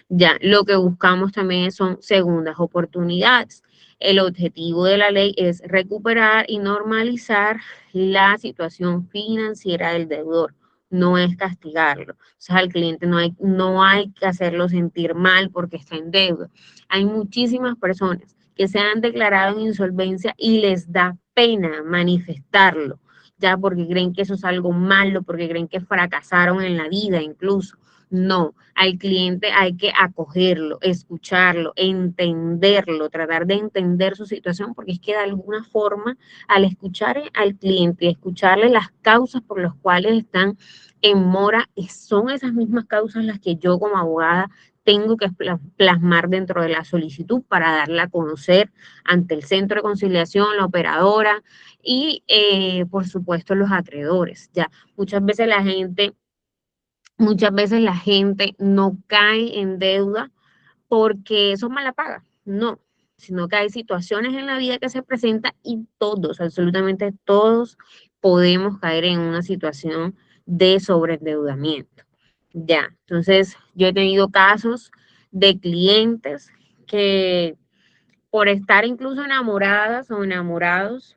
Ya, lo que buscamos también son segundas oportunidades. El objetivo de la ley es recuperar y normalizar la situación financiera del deudor, no es castigarlo. O sea, al cliente no hay que hacerlo sentir mal porque está en deuda. Hay muchísimas personas que se han declarado en insolvencia y les da pena manifestarlo. ya porque creen que eso es algo malo, porque creen que fracasaron en la vida incluso. No, al cliente hay que acogerlo, escucharlo, entenderlo, tratar de entender su situación, porque es que de alguna forma, al escuchar al cliente y escucharle las causas por las cuales están en mora, son esas mismas causas las que yo como abogada tengo que plasmar dentro de la solicitud para darla a conocer ante el centro de conciliación, la operadora y, por supuesto, los acreedores. Ya, muchas veces la gente no cae en deuda porque son mala paga, no, sino que hay situaciones en la vida que se presentan y todos, absolutamente todos, podemos caer en una situación de sobreendeudamiento. Ya, entonces yo he tenido casos de clientes que por estar incluso enamoradas o enamorados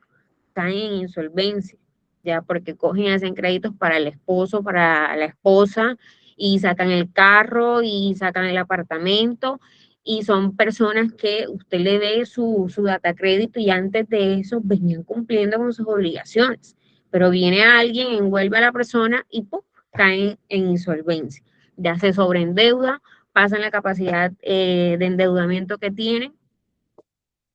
caen en insolvencia, ya porque cogen y hacen créditos para el esposo, para la esposa, y sacan el carro y sacan el apartamento, y son personas que usted le ve su data crédito y antes de eso venían cumpliendo con sus obligaciones, pero viene alguien, envuelve a la persona y ¡pum!, caen en insolvencia, ya se sobreendeuda, pasan la capacidad de endeudamiento que tienen,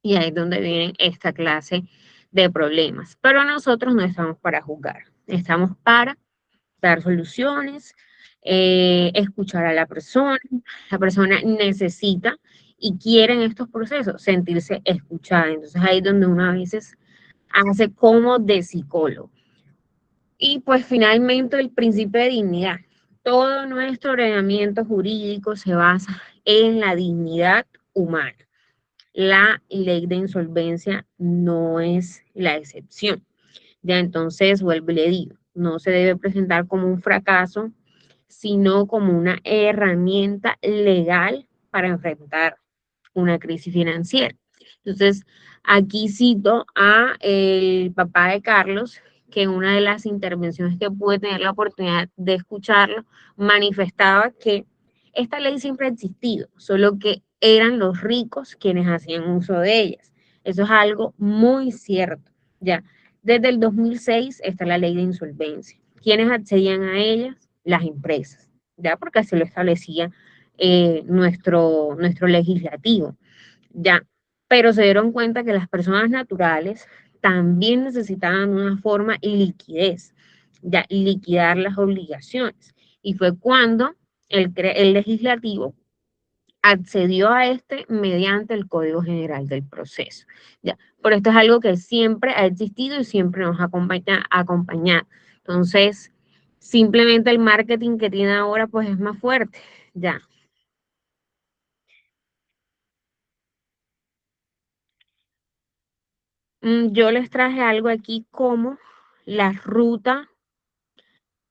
y ahí es donde vienen esta clase de problemas. Pero nosotros no estamos para juzgar, estamos para dar soluciones, escuchar a la persona necesita y quiere en estos procesos sentirse escuchada. Entonces ahí es donde uno a veces hace como de psicólogo. Y pues finalmente el principio de dignidad. Todo nuestro ordenamiento jurídico se basa en la dignidad humana. La ley de insolvencia no es la excepción. Ya entonces, vuelvo y le digo, no se debe presentar como un fracaso, sino como una herramienta legal para enfrentar una crisis financiera. Entonces, aquí cito a el papá de Carlos, que en una de las intervenciones que pude tener la oportunidad de escucharlo, manifestaba que esta ley siempre ha existido, solo que eran los ricos quienes hacían uso de ellas. Eso es algo muy cierto. Ya, desde el 2006 está la ley de insolvencia. ¿Quiénes accedían a ellas? Las empresas, ya, porque así lo establecía nuestro legislativo, ya, pero se dieron cuenta que las personas naturales también necesitaban una forma y liquidez, ya, liquidar las obligaciones. Y fue cuando el legislativo accedió a este mediante el Código General del Proceso. Ya, pero esto es algo que siempre ha existido y siempre nos acompaña. Entonces, simplemente el marketing que tiene ahora pues es más fuerte. Ya. Yo les traje algo aquí como la ruta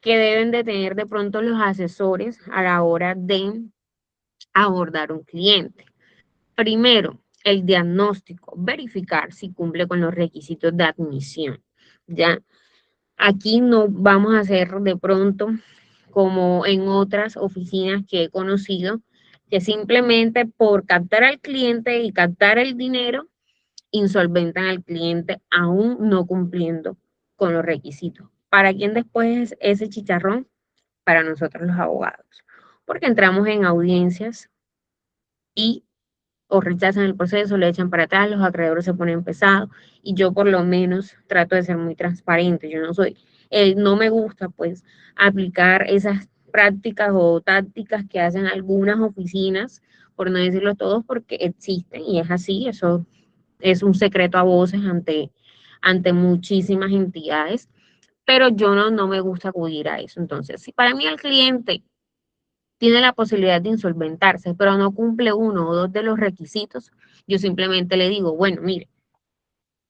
que deben de tener de pronto los asesores a la hora de abordar un cliente. Primero, el diagnóstico, verificar si cumple con los requisitos de admisión. Ya, aquí no vamos a hacer de pronto como en otras oficinas que he conocido, que simplemente por captar al cliente y captar el dinero, insolventan al cliente aún no cumpliendo con los requisitos. ¿Para quién después es ese chicharrón? Para nosotros los abogados, porque entramos en audiencias y o rechazan el proceso, le echan para atrás, los acreedores se ponen pesados y yo por lo menos trato de ser muy transparente. Yo no soy, no me gusta pues aplicar esas prácticas o tácticas que hacen algunas oficinas, por no decirlo todos, porque existen y es así, eso es un secreto a voces ante muchísimas entidades, pero yo no me gusta acudir a eso. Entonces, si para mí el cliente tiene la posibilidad de insolventarse, pero no cumple uno o dos de los requisitos, yo simplemente le digo, bueno, mire,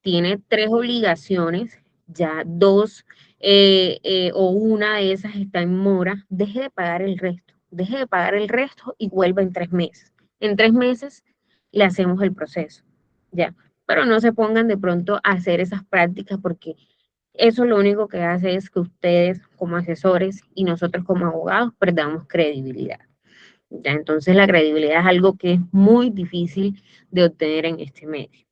tiene tres obligaciones, ya dos o una de esas está en mora, deje de pagar el resto y vuelva en 3 meses. En 3 meses le hacemos el proceso, ya, pero no se pongan de pronto a hacer esas prácticas porque eso lo único que hace es que ustedes como asesores y nosotros como abogados perdamos credibilidad. ¿Ya? Entonces la credibilidad es algo que es muy difícil de obtener en este medio.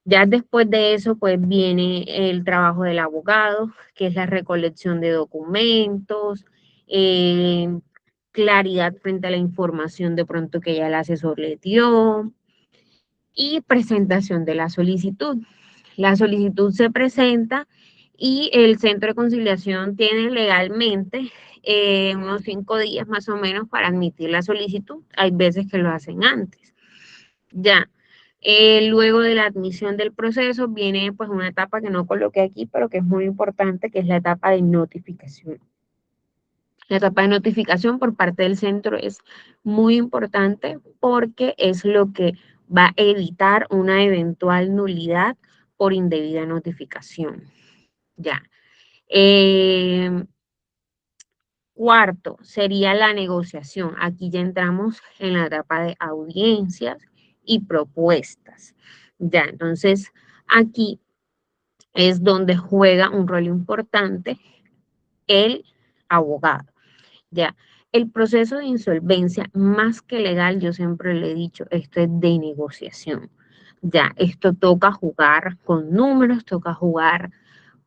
Ya después de eso, pues viene el trabajo del abogado, que es la recolección de documentos, eh, claridad frente a la información de pronto que ya el asesor le dio y presentación de la solicitud. La solicitud se presenta y el centro de conciliación tiene legalmente unos 5 días más o menos para admitir la solicitud. Hay veces que lo hacen antes. Ya. Luego de la admisión del proceso viene pues una etapa que no coloqué aquí, pero que es muy importante, que es la etapa de notificación. La etapa de notificación por parte del centro es muy importante porque es lo que va a evitar una eventual nulidad por indebida notificación. Ya. Cuarto, sería la negociación. Aquí ya entramos en la etapa de audiencias y propuestas. Ya, entonces aquí es donde juega un rol importante el abogado. Ya, el proceso de insolvencia, más que legal, yo siempre le he dicho, esto es de negociación. Ya, esto toca jugar con números, toca jugar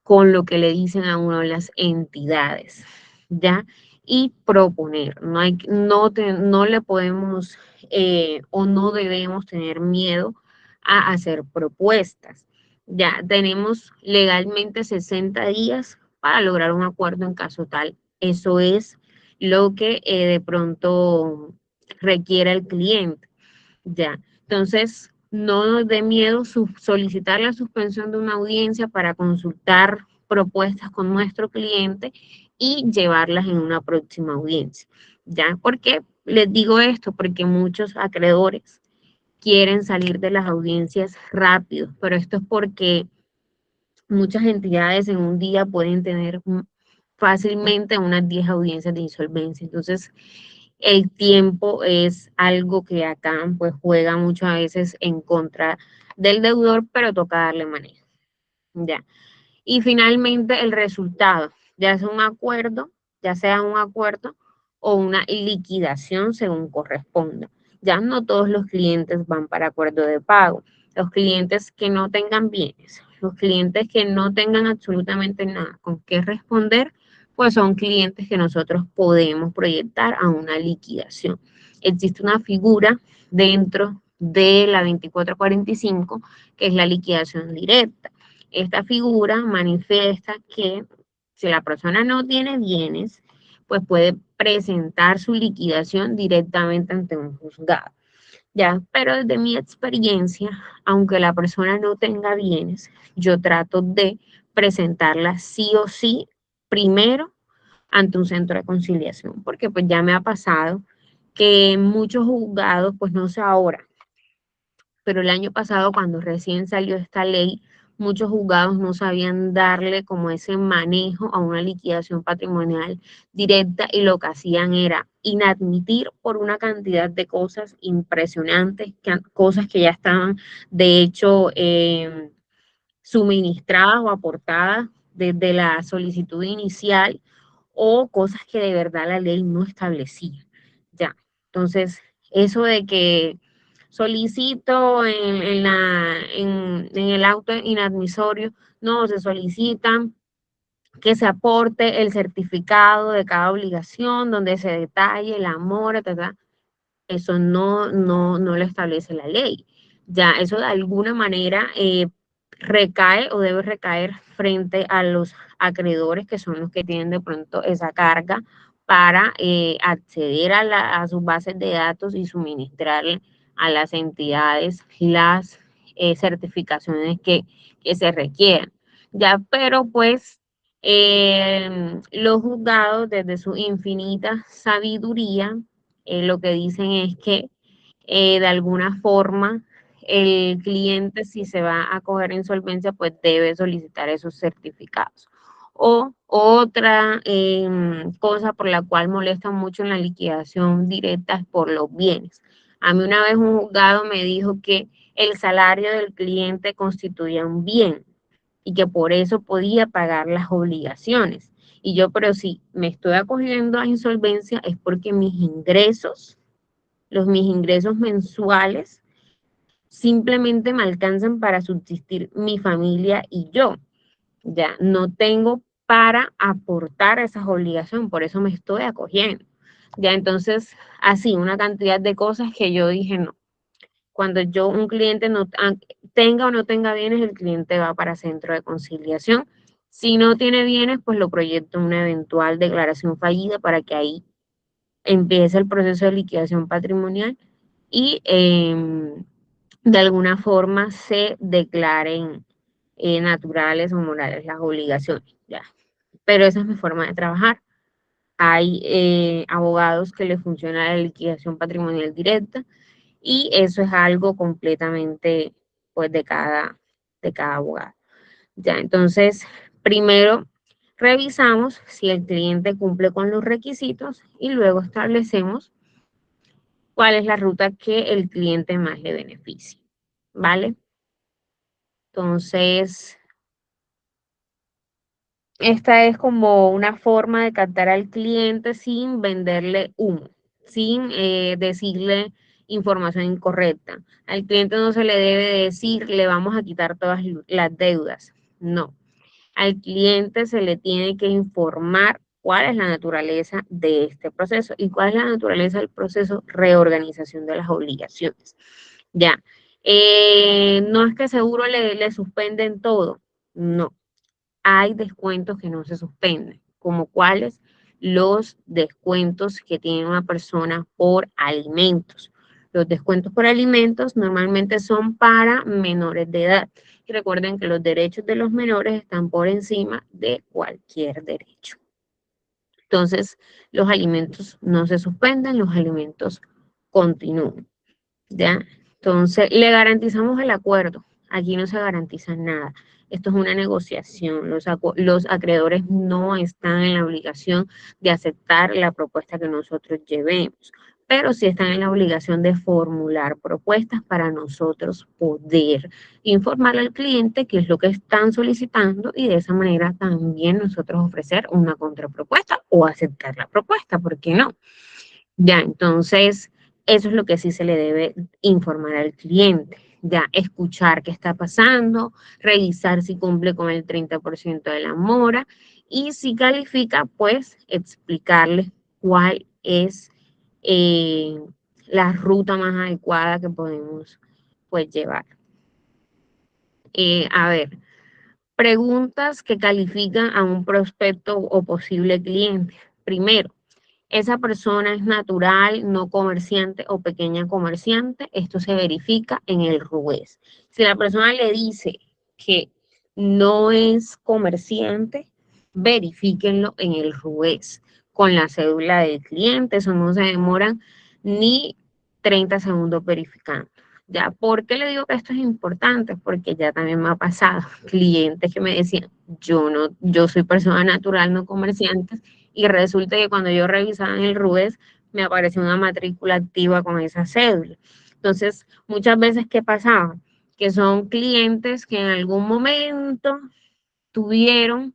con lo que le dicen a uno las entidades, ¿ya? Y proponer. No le podemos o no debemos tener miedo a hacer propuestas. Ya tenemos legalmente 60 días para lograr un acuerdo en caso tal. Eso es lo que de pronto requiere el cliente. Ya, entonces no nos dé miedo solicitar la suspensión de una audiencia para consultar propuestas con nuestro cliente y llevarlas en una próxima audiencia. ¿Ya? ¿Por qué les digo esto? Porque muchos acreedores quieren salir de las audiencias rápido, pero esto es porque muchas entidades en un día pueden tener fácilmente unas 10 audiencias de insolvencia. Entonces, el tiempo es algo que acá pues juega muchas veces en contra del deudor, pero toca darle manejo. Ya. Y finalmente el resultado, ya sea un acuerdo, ya sea un acuerdo o una liquidación según corresponda. Ya no todos los clientes van para acuerdo de pago. Los clientes que no tengan bienes, los clientes que no tengan absolutamente nada con qué responder, pues son clientes que nosotros podemos proyectar a una liquidación. Existe una figura dentro de la 2445 que es la liquidación directa. Esta figura manifiesta que si la persona no tiene bienes, pues puede presentar su liquidación directamente ante un juzgado. Ya, pero desde mi experiencia, aunque la persona no tenga bienes, yo trato de presentarla sí o sí primero ante un centro de conciliación, porque pues ya me ha pasado que muchos juzgados, pues no sé ahora, pero el año pasado cuando recién salió esta ley, muchos juzgados no sabían darle como ese manejo a una liquidación patrimonial directa y lo que hacían era inadmitir por una cantidad de cosas impresionantes, cosas que ya estaban de hecho suministradas o aportadas desde la solicitud inicial o cosas que de verdad la ley no establecía. Ya, entonces, eso de que solicito en el auto inadmisorio, no, se solicitan que se aporte el certificado de cada obligación donde se detalle el amor, etc. Eso no lo establece la ley. Ya eso de alguna manera recae o debe recaer frente a los acreedores que son los que tienen de pronto esa carga para acceder a sus bases de datos y suministrarle a las entidades las certificaciones que se requieran. Ya, pero pues los juzgados desde su infinita sabiduría lo que dicen es que de alguna forma el cliente si se va a coger insolvencia pues debe solicitar esos certificados. O otra cosa por la cual molestan mucho en la liquidación directa es por los bienes. A mí una vez un juzgado me dijo que el salario del cliente constituía un bien y que por eso podía pagar las obligaciones. Y yo, pero si me estoy acogiendo a insolvencia es porque mis ingresos mensuales simplemente me alcanzan para subsistir mi familia y yo. Ya no tengo para aportar esas obligaciones, por eso me estoy acogiendo. Ya entonces, así, una cantidad de cosas que yo dije no. Cuando yo, un cliente no tenga o no tenga bienes, el cliente va para centro de conciliación. Si no tiene bienes, pues lo proyecto en una eventual declaración fallida para que ahí empiece el proceso de liquidación patrimonial y de alguna forma se declaren naturales o morales las obligaciones. Ya. Pero esa es mi forma de trabajar. Hay abogados que les funciona la liquidación patrimonial directa y eso es algo completamente pues de cada abogado. Ya, entonces, primero revisamos si el cliente cumple con los requisitos y luego establecemos cuál es la ruta que el cliente más le beneficie, ¿vale? Entonces, esta es como una forma de captar al cliente sin venderle humo, sin decirle información incorrecta. Al cliente no se le debe decir, le vamos a quitar todas las deudas. No. Al cliente se le tiene que informar cuál es la naturaleza de este proceso y cuál es la naturaleza del proceso reorganización de las obligaciones. Ya. No es que seguro le suspenden todo. No, hay descuentos que no se suspenden, como cuáles los descuentos que tiene una persona por alimentos. Los descuentos por alimentos normalmente son para menores de edad. Y recuerden que los derechos de los menores están por encima de cualquier derecho. Entonces, los alimentos no se suspenden, los alimentos continúan. ¿Ya? Entonces, le garantizamos el acuerdo. Aquí no se garantiza nada. Esto es una negociación. Los acreedores no están en la obligación de aceptar la propuesta que nosotros llevemos, pero sí están en la obligación de formular propuestas para nosotros poder informar al cliente qué es lo que están solicitando y de esa manera también nosotros ofrecer una contrapropuesta o aceptar la propuesta, ¿por qué no? Ya, entonces, eso es lo que sí se le debe informar al cliente. Ya, escuchar qué está pasando, revisar si cumple con el 30% de la mora y si califica, pues explicarle cuál es la ruta más adecuada que podemos pues llevar. A ver, preguntas que califican a un prospecto o posible cliente. Primero, esa persona es natural, no comerciante o pequeña comerciante. Esto se verifica en el RUES. Si la persona le dice que no es comerciante, verifíquenlo en el RUES con la cédula del cliente. Eso no se demoran ni 30 segundos verificando. ¿Ya? ¿Por qué le digo que esto es importante? Porque ya también me ha pasado clientes que me decían, yo soy persona natural, no comerciante, y resulta que cuando yo revisaba en el RUES me apareció una matrícula activa con esa cédula. Entonces, muchas veces, ¿qué pasaba? Que son clientes que en algún momento tuvieron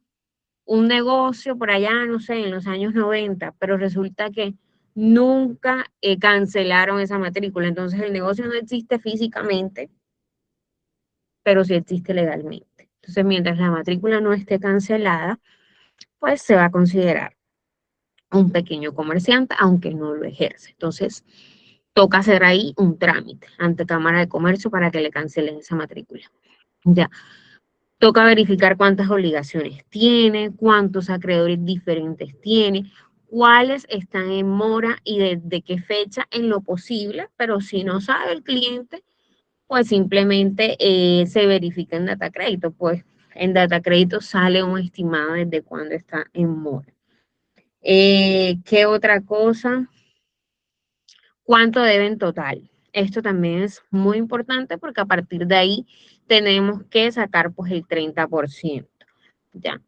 un negocio por allá, no sé, en los años 90, pero resulta que nunca cancelaron esa matrícula. Entonces, el negocio no existe físicamente, pero sí existe legalmente. Entonces, mientras la matrícula no esté cancelada, pues se va a considerar un pequeño comerciante, aunque no lo ejerce. Entonces, toca hacer ahí un trámite ante Cámara de Comercio para que le cancelen esa matrícula. Ya. Toca verificar cuántas obligaciones tiene, cuántos acreedores diferentes tiene, cuáles están en mora y desde qué fecha en lo posible, pero si no sabe el cliente, pues simplemente se verifica en Data Crédito, pues en Data Crédito sale un estimado desde cuándo está en mora. ¿Qué otra cosa? ¿Cuánto deben total? Esto también es muy importante porque a partir de ahí tenemos que sacar pues el 30%. ¿Ya?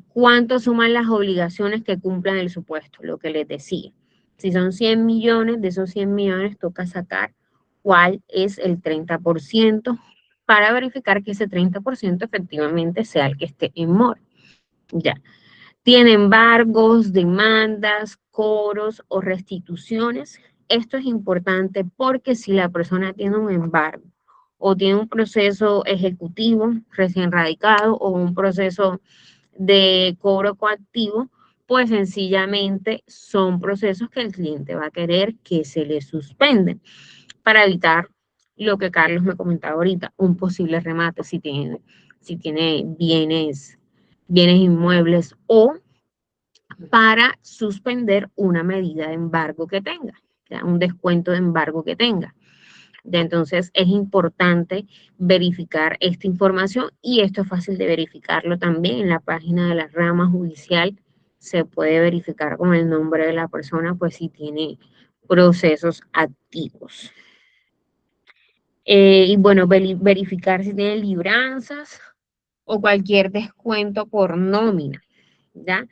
¿Cuánto suman las obligaciones que cumplan el supuesto? Lo que les decía. Si son 100 millones, de esos 100 millones toca sacar cuál es el 30% para verificar que ese 30% efectivamente sea el que esté en mora. Ya. Tiene embargos, demandas, cobros o restituciones. esto es importante porque si la persona tiene un embargo o tiene un proceso ejecutivo recién radicado o un proceso de cobro coactivo, pues sencillamente son procesos que el cliente va a querer que se le suspenden para evitar lo que Carlos me comentaba ahorita, un posible remate si tiene bienes inmuebles o para suspender una medida de embargo que tenga, ya, un descuento de embargo que tenga. Ya, entonces es importante verificar esta información y esto es fácil de verificarlo también en la página de la rama judicial. Se puede verificar con el nombre de la persona, pues si tiene procesos activos. Y bueno, verificar si tiene libranzas o cualquier descuento por nómina, ¿ya?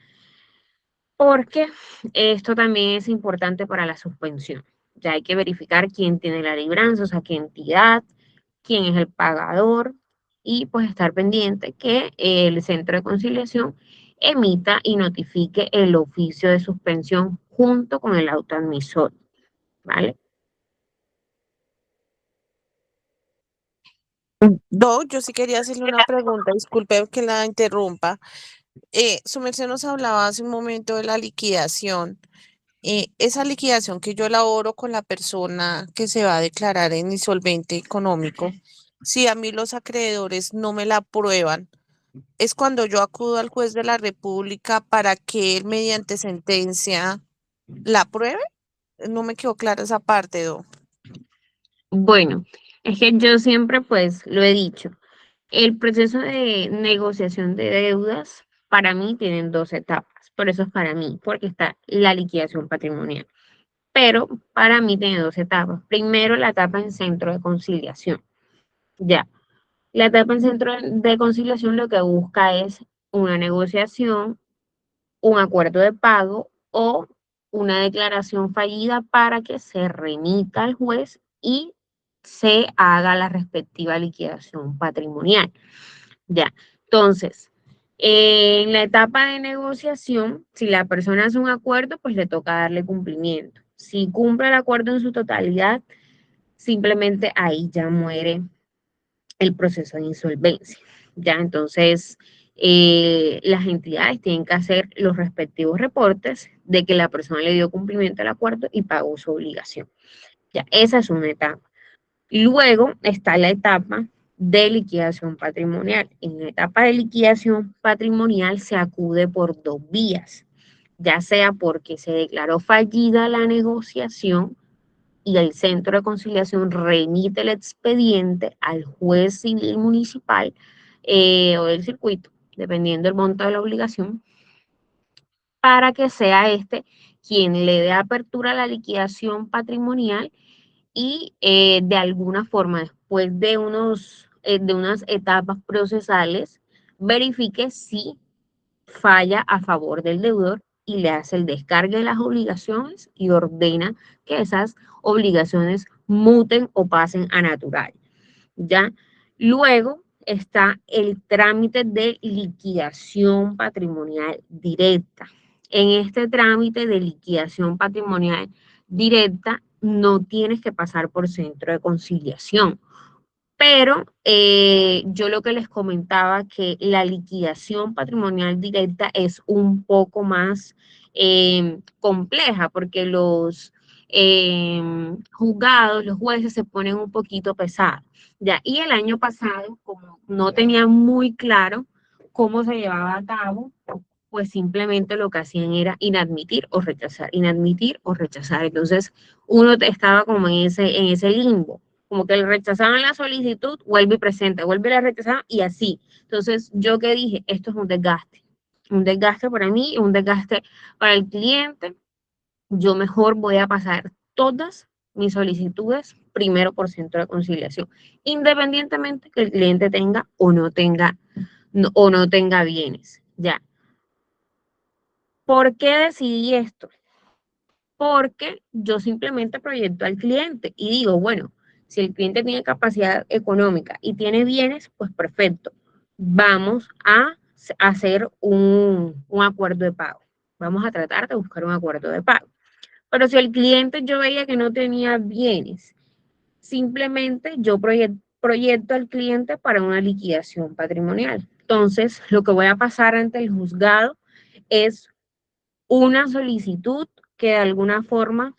Porque esto también es importante para la suspensión. Ya hay que verificar quién tiene la libranza, o sea, qué entidad, quién es el pagador y pues estar pendiente que el centro de conciliación emita y notifique el oficio de suspensión junto con el autoadmisor, ¿vale? Yo sí quería hacerle una pregunta, disculpe que la interrumpa. Su merced nos hablaba hace un momento de la liquidación. Esa liquidación que yo elaboro con la persona que se va a declarar en insolvente económico, si a mí los acreedores no me la aprueban, es cuando yo acudo al juez de la República para que él mediante sentencia la apruebe. No me quedó clara esa parte, Do. Bueno, es que yo siempre pues lo he dicho, el proceso de negociación de deudas para mí tienen dos etapas, por eso es para mí, porque está la liquidación patrimonial. Pero para mí tiene dos etapas. Primero, la etapa en centro de conciliación. Ya, la etapa en centro de conciliación lo que busca es una negociación, un acuerdo de pago o una declaración fallida para que se remita al juez y se haga la respectiva liquidación patrimonial. Ya, entonces, en la etapa de negociación, si la persona hace un acuerdo, pues le toca darle cumplimiento. Si cumple el acuerdo en su totalidad, simplemente ahí ya muere el proceso de insolvencia. Ya, entonces, las entidades tienen que hacer los respectivos reportes de que la persona le dio cumplimiento al acuerdo y pagó su obligación. Ya, esa es una etapa. Luego está la etapa de liquidación patrimonial. En la etapa de liquidación patrimonial se acude por dos vías, ya sea porque se declaró fallida la negociación y el centro de conciliación remite el expediente al juez civil municipal o del circuito, dependiendo del monto de la obligación, para que sea este quien le dé apertura a la liquidación patrimonial y de alguna forma, después de unas etapas procesales, verifique si falla a favor del deudor y le hace el descargue de las obligaciones y ordena que esas obligaciones muten o pasen a natural. ¿Ya? Luego está el trámite de liquidación patrimonial directa. En este trámite de liquidación patrimonial directa no tienes que pasar por centro de conciliación. Pero yo lo que les comentaba que la liquidación patrimonial directa es un poco más compleja porque los juzgados, los jueces se ponen un poquito pesados. Ya, y el año pasado, como no tenía muy claro cómo se llevaba a cabo, pues simplemente lo que hacían era inadmitir o rechazar, inadmitir o rechazar. Entonces, uno estaba como en ese limbo, como que le rechazaban la solicitud, vuelve y presenta, vuelve y la rechazaban y así. Entonces, yo que dije, esto es un desgaste para mí, un desgaste para el cliente. Yo mejor voy a pasar todas mis solicitudes primero por centro de conciliación, independientemente que el cliente tenga o no tenga, o no tenga bienes. Ya. ¿Por qué decidí esto? Porque yo simplemente proyecto al cliente y digo, bueno, si el cliente tiene capacidad económica y tiene bienes, pues perfecto. Vamos a hacer un acuerdo de pago. Vamos a tratar de buscar un acuerdo de pago. Pero si el cliente yo veía que no tenía bienes, simplemente yo proyecto al cliente para una liquidación patrimonial. Entonces, lo que voy a pasar ante el juzgado es una solicitud que de alguna forma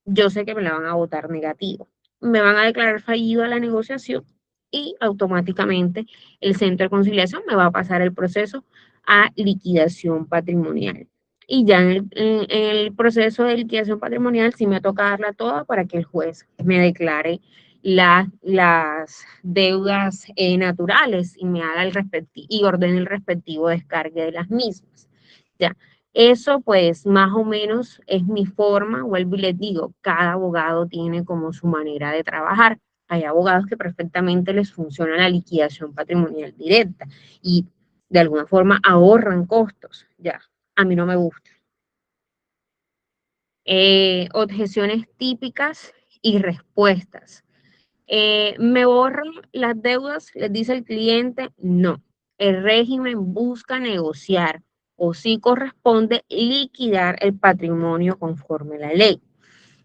yo sé que me la van a votar negativo. Me van a declarar fallido a la negociación y automáticamente el centro de conciliación me va a pasar el proceso a liquidación patrimonial. Y ya en el proceso de liquidación patrimonial sí me toca darla toda para que el juez me declare las deudas naturales y me haga el respectivo y ordene el respectivo descargue de las mismas. Ya. Eso pues más o menos es mi forma, vuelvo y les digo, cada abogado tiene como su manera de trabajar. Hay abogados que perfectamente les funciona la liquidación patrimonial directa y de alguna forma ahorran costos. Ya, a mí no me gusta. Objeciones típicas y respuestas. ¿Me borran las deudas? Les dice el cliente, no. El régimen busca negociar o si corresponde liquidar el patrimonio conforme a la ley.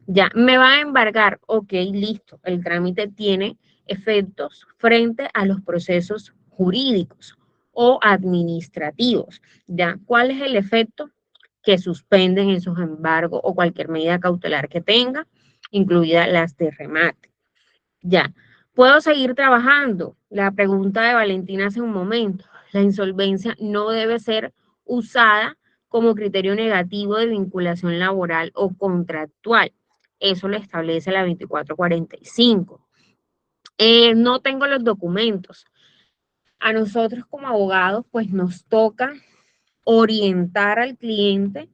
Ya, me va a embargar, ok, listo, el trámite tiene efectos frente a los procesos jurídicos o administrativos. Ya, ¿cuál es el efecto? Que suspenden esos embargos o cualquier medida cautelar que tenga, incluidas las de remate. Ya, ¿puedo seguir trabajando? La pregunta de Valentina hace un momento. La insolvencia no debe ser usada como criterio negativo de vinculación laboral o contractual. Eso lo establece la 2445. No tengo los documentos. A nosotros como abogados, pues nos toca orientar al cliente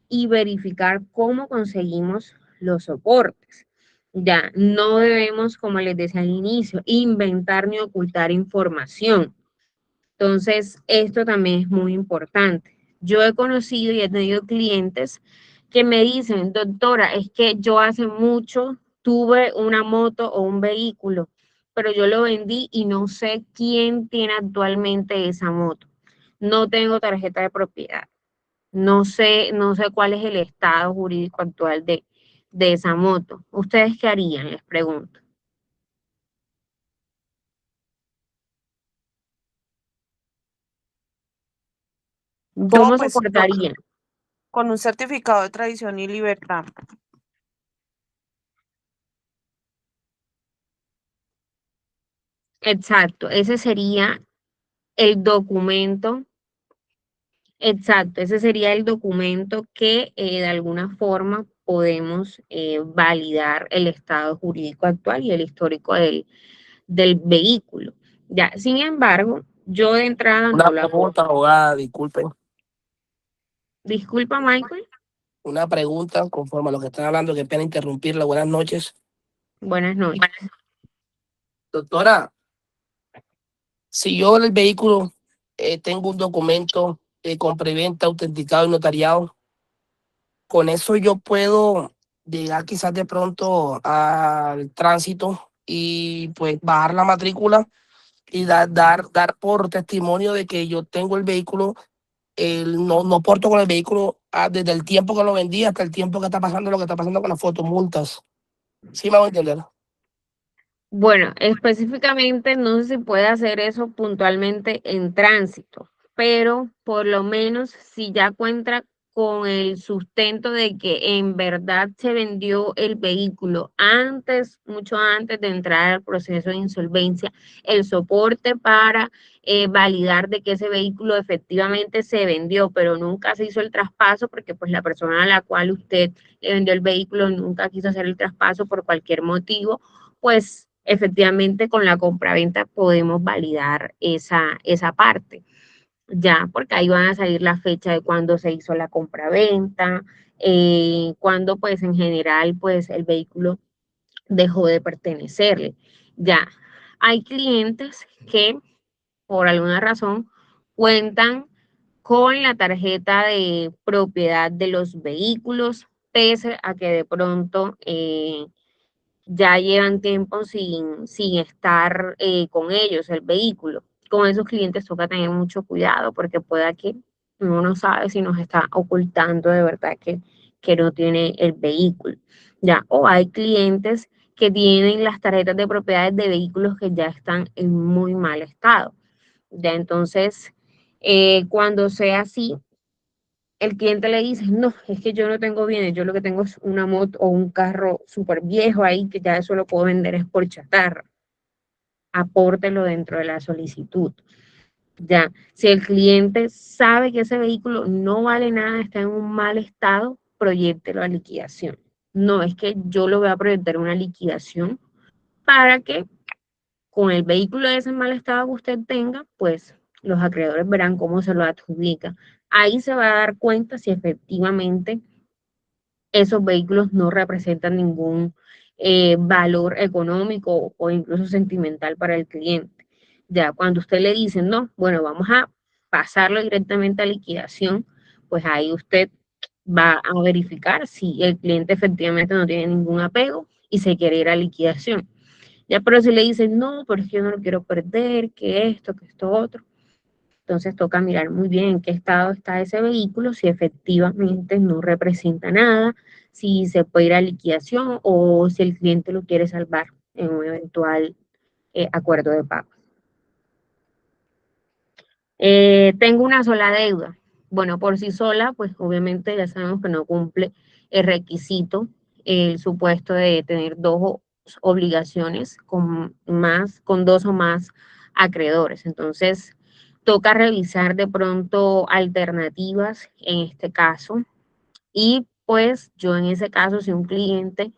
y verificar cómo conseguimos los soportes. Ya, no debemos, como les decía al inicio, inventar ni ocultar información. Entonces, esto también es muy importante. Yo he conocido y he tenido clientes que me dicen, doctora, es que yo hace mucho tuve una moto o un vehículo, pero yo lo vendí y no sé quién tiene actualmente esa moto. No tengo tarjeta de propiedad. No sé cuál es el estado jurídico actual de esa moto. ¿Ustedes qué harían? Les pregunto. No, ¿Cómo pues yo soportarían? con un certificado de tradición y libertad. Exacto, ese sería el documento, exacto, ese sería el documento que de alguna forma podemos validar el estado jurídico actual y el histórico del vehículo. Ya, sin embargo, yo de entrada Una no la puedo. pregunta, abogada, disculpen. Disculpa, Michael. Una pregunta conforme a lo que están hablando, qué pena interrumpirla. Buenas noches. Buenas noches. Doctora, si yo en el vehículo tengo un documento de compra y venta autenticado y notariado, con eso yo puedo llegar quizás de pronto al tránsito y pues bajar la matrícula y dar por testimonio de que yo tengo el vehículo, no porto con el vehículo desde el tiempo que lo vendí hasta el tiempo que está pasando lo que está pasando con las fotomultas. ¿Sí me voy a entender? Bueno, específicamente no sé si puede hacer eso puntualmente en tránsito, pero por lo menos si ya cuenta con el sustento de que en verdad se vendió el vehículo antes, mucho antes de entrar al proceso de insolvencia, el soporte para validar de que ese vehículo efectivamente se vendió, pero nunca se hizo el traspaso porque pues la persona a la cual usted le vendió el vehículo nunca quiso hacer el traspaso por cualquier motivo, pues efectivamente con la compraventa podemos validar esa parte, ya, porque ahí van a salir la fecha de cuándo se hizo la compraventa, cuándo pues en general pues el vehículo dejó de pertenecerle. Ya, hay clientes que por alguna razón cuentan con la tarjeta de propiedad de los vehículos, pese a que de pronto ya llevan tiempo sin estar con ellos, el vehículo. Con esos clientes toca tener mucho cuidado porque pueda que uno no sabe si nos está ocultando de verdad que que no tiene el vehículo, ¿ya? O hay clientes que tienen las tarjetas de propiedades de vehículos que ya están en muy mal estado, ¿ya? Entonces, cuando sea así, el cliente le dice, no, es que yo no tengo bienes, yo lo que tengo es una moto o un carro súper viejo ahí, que ya eso lo puedo vender es por chatarra. Apórtelo dentro de la solicitud. Ya, si el cliente sabe que ese vehículo no vale nada, está en un mal estado, proyéctelo a liquidación. No es que yo lo voy a proyectar una liquidación para que con el vehículo de ese mal estado que usted tenga, pues los acreedores verán cómo se lo adjudica. Ahí se va a dar cuenta si efectivamente esos vehículos no representan ningún valor económico o incluso sentimental para el cliente. Ya cuando usted le dice, no, bueno, vamos a pasarlo directamente a liquidación, pues ahí usted va a verificar si el cliente efectivamente no tiene ningún apego y se quiere ir a liquidación. Ya, pero si le dicen, no, pero es que yo no lo quiero perder, que esto otro, entonces toca mirar muy bien en qué estado está ese vehículo, si efectivamente no representa nada, si se puede ir a liquidación o si el cliente lo quiere salvar en un eventual acuerdo de pago. Tengo una sola deuda. Bueno, por sí sola, pues obviamente ya sabemos que no cumple el requisito, el supuesto de tener dos obligaciones con dos o más acreedores. Entonces, toca revisar de pronto alternativas en este caso. Y pues yo en ese caso, si un cliente,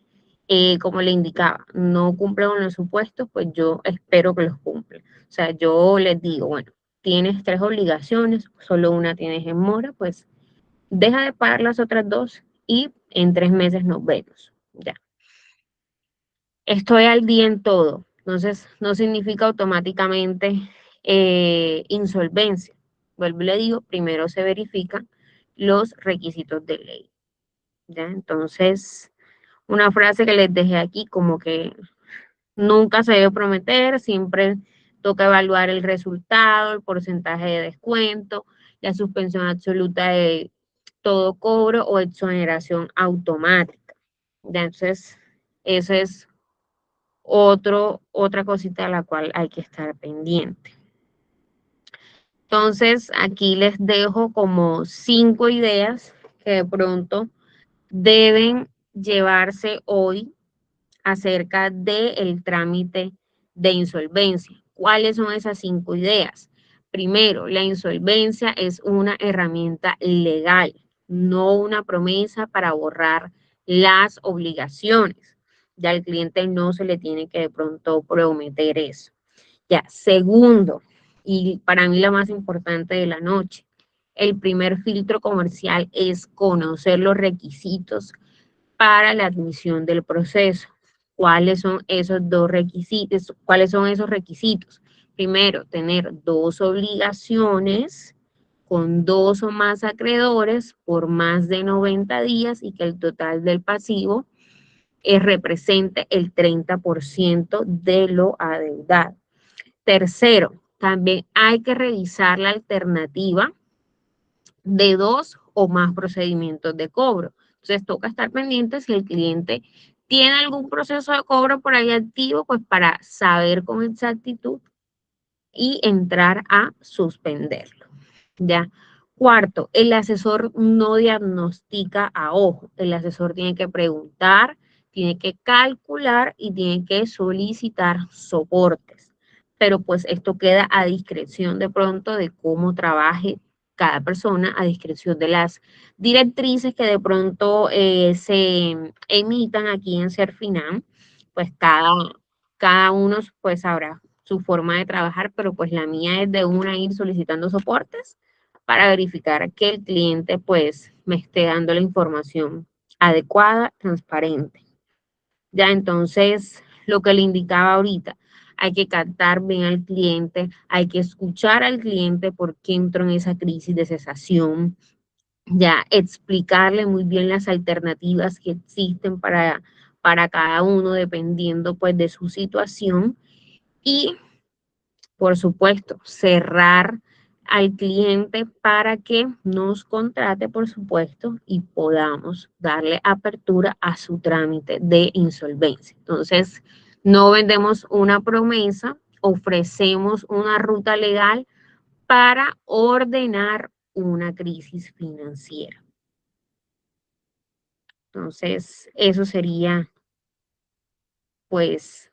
como le indicaba, no cumple con los supuestos, pues yo espero que los cumpla. O sea, yo les digo, bueno, tienes 3 obligaciones, solo una tienes en mora, pues deja de pagar las otras 2 y en 3 meses nos vemos. Ya. Estoy al día en todo. Entonces, no significa automáticamente insolvencia. Vuelvo y le digo, primero se verifican los requisitos de ley. ¿Ya? Entonces, una frase que les dejé aquí, como que nunca se debe prometer, siempre toca evaluar el resultado, el porcentaje de descuento, la suspensión absoluta de todo cobro o exoneración automática. ¿Ya? Entonces, eso es otra cosita a la cual hay que estar pendiente. Entonces, aquí les dejo como 5 ideas que de pronto deben llevarse hoy acerca del trámite de insolvencia. ¿Cuáles son esas 5 ideas? Primero, la insolvencia es una herramienta legal, no una promesa para borrar las obligaciones. Ya al cliente no se le tiene que de pronto prometer eso. Ya, segundo, y para mí la más importante de la noche, el primer filtro comercial es conocer los requisitos para la admisión del proceso. ¿Cuáles son esos 2 requisitos? ¿Cuáles son esos requisitos? Primero, tener 2 obligaciones con 2 o más acreedores por más de 90 días y que el total del pasivo represente el 30% de lo adeudado. Tercero, también hay que revisar la alternativa de 2 o más procedimientos de cobro. Entonces toca estar pendiente si el cliente tiene algún proceso de cobro por ahí activo, pues para saber con exactitud y entrar a suspenderlo. ¿Ya? Cuarto, el asesor no diagnostica a ojo. El asesor tiene que preguntar, tiene que calcular y tiene que solicitar soportes. Pero pues esto queda a discreción de pronto de cómo trabaje cada persona, a discreción de las directrices que de pronto se emitan aquí en Serfinam, pues cada uno pues sabrá su forma de trabajar, pero pues la mía es de una ir solicitando soportes para verificar que el cliente pues me esté dando la información adecuada, transparente. Ya entonces, lo que le indicaba ahorita, hay que captar bien al cliente, hay que escuchar al cliente por qué entró en esa crisis de cesación, ya explicarle muy bien las alternativas que existen para cada uno dependiendo pues de su situación y por supuesto cerrar al cliente para que nos contrate, por supuesto, y podamos darle apertura a su trámite de insolvencia. Entonces, no vendemos una promesa, ofrecemos una ruta legal para ordenar una crisis financiera. Entonces, eso sería, pues,